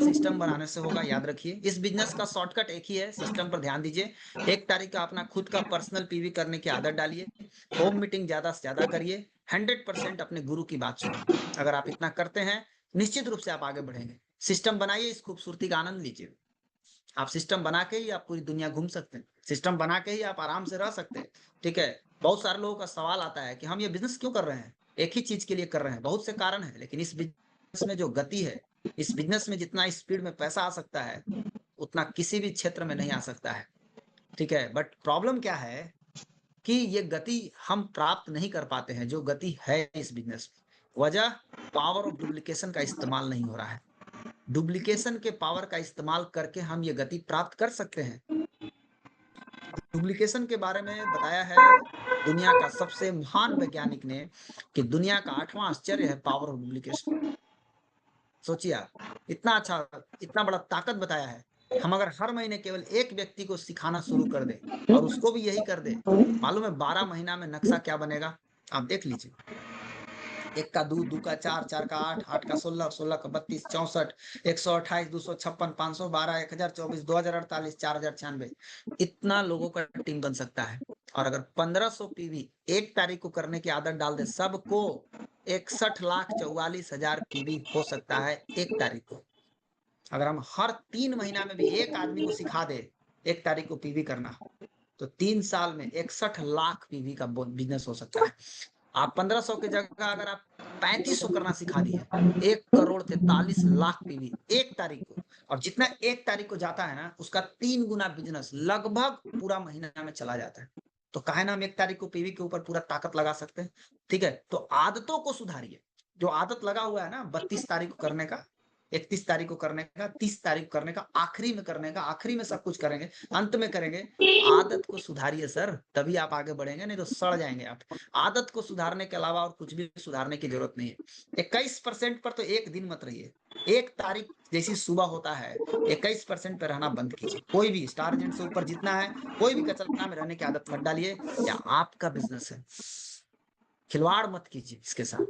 सिस्टम बनाने से होगा, याद रखिए। इस बिजनेस का शॉर्टकट एक ही है, सिस्टम पर ध्यान दीजिए। 1 तारीख का अपना खुद का पर्सनल पीवी करने की आदत डालिए, होम मीटिंग ज्यादा से ज्यादा करिए, 100% अपने गुरु की बात सुनिए। अगर आप इतना करते हैं निश्चित रूप से आप आगे बढ़ेंगे। सिस्टम बनाइए, इस खूबसूरती का आनंद लीजिए। आप सिस्टम बना के ही आप पूरी दुनिया घूम सकते हैं, सिस्टम बना के ही आप आराम से रह सकते हैं, ठीक है। बहुत सारे लोगों का सवाल आता है कि हम ये बिजनेस क्यों कर रहे हैं, एक ही चीज के लिए कर रहे हैं। बहुत से कारण है, लेकिन इस बिजनेस में जो गति है, इस बिजनेस में जितना स्पीड में पैसा आ सकता है उतना किसी भी क्षेत्र में नहीं आ सकता है, ठीक है। बट प्रॉब्लम क्या है कि ये गति हम प्राप्त नहीं कर पाते हैं जो गति है इस बिजनेस में। वजह पावर ऑफ डुप्लीकेशन का इस्तेमाल नहीं हो रहा है। डुप्लीकेशन के पावर का इस्तेमाल करके हम ये गति प्राप्त कर सकते हैं। डुप्लीकेशन के बारे में बताया है दुनिया का सबसे महान वैज्ञानिक ने कि दुनिया का 8वां आश्चर्य है पावर ऑफ डुप्लीकेशन। सोचिए आप, इतना अच्छा, इतना बड़ा ताकत बताया है। हम अगर हर महीने केवल एक व्यक्ति को सिखाना शुरू कर दें और उसको भी यही कर दे, मालूम है 12 महीना में नक्शा क्या बनेगा? आप देख लीजिए। 1 का 2, 2 का 4, 4 का 8, 8 का 16, 16 का 32, 64, 128, 256, 512, 1024, 2048, 4096, इतना लोगों का टीम बन सकता है। और अगर 1500 पीवी 1 तारीख को करने की आदत डाल दे सबको, 61,44,000 पीवी हो सकता है 1 तारीख को। अगर हम हर 3 महीना में भी एक आदमी को सिखा दे 1 तारीख को पीवी करना, तो 3 साल में 61 लाख पीवी का बिजनेस हो सकता है। आप 1500 की जगह अगर आप 3500 करना सिखा दिए, 1,43,00,000 पीवी 1 तारीख को, और जितना 1 तारीख को जाता है ना, उसका 3 गुना बिजनेस लगभग पूरा महीना में चला जाता है। तो काहे ना हम 1 तारीख को पीवी के ऊपर पूरा ताकत लगा सकते हैं। ठीक है, तो आदतों को सुधारिए। जो आदत लगा हुआ है ना 32 तारीख को करने का, 31 तारीख को करने का, 30 तारीख को करने का, आखिरी में करने का, आखिरी में सब कुछ करेंगे, अंत में करेंगे। आदत को सुधारिए सर, तभी आप आगे बढ़ेंगे, नहीं तो सड़ जाएंगे आप। आदत को सुधारने के अलावा और कुछ भी सुधारने की जरूरत नहीं है। 21% पर तो एक दिन मत रहिए। 1 तारीख जैसी सुबह होता है 21% पे रहना बंद कीजिए। कोई भी स्टार एजेंट से ऊपर जितना है, कोई भी कचरा में रहने की आदत मत डालिए। या आपका बिजनेस है, खिलवाड़ मत कीजिए इसके साथ।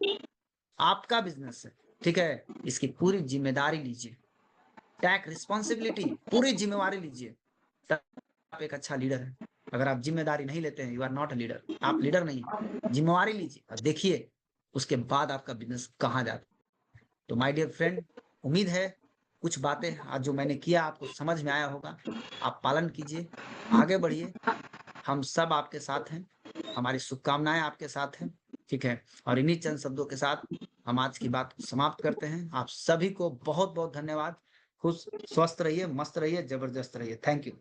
आपका बिजनेस है, ठीक है, इसकी पूरी जिम्मेदारी लीजिए। टेक रिस्पॉन्सिबिलिटी, पूरी जिम्मेवारी लीजिए, तब आप एक अच्छा लीडर है। अगर आप जिम्मेदारी नहीं लेते हैं, you are not a leader, आप लीडर नहीं है। जिम्मेवारी लीजिए और देखिए उसके बाद आपका बिजनेस कहाँ जाता है। तो माय डियर फ्रेंड, उम्मीद है कुछ बातें आज जो मैंने किया आपको समझ में आया होगा। आप पालन कीजिए, आगे बढ़िए, हम सब आपके साथ हैं, हमारी शुभकामनाएं आपके साथ हैं। ठीक है, और इन्हीं चंद शब्दों के साथ हम आज की बात को समाप्त करते हैं। आप सभी को बहुत बहुत धन्यवाद। खुश स्वस्थ रहिए, मस्त रहिए, जबरदस्त रहिए। Thank you.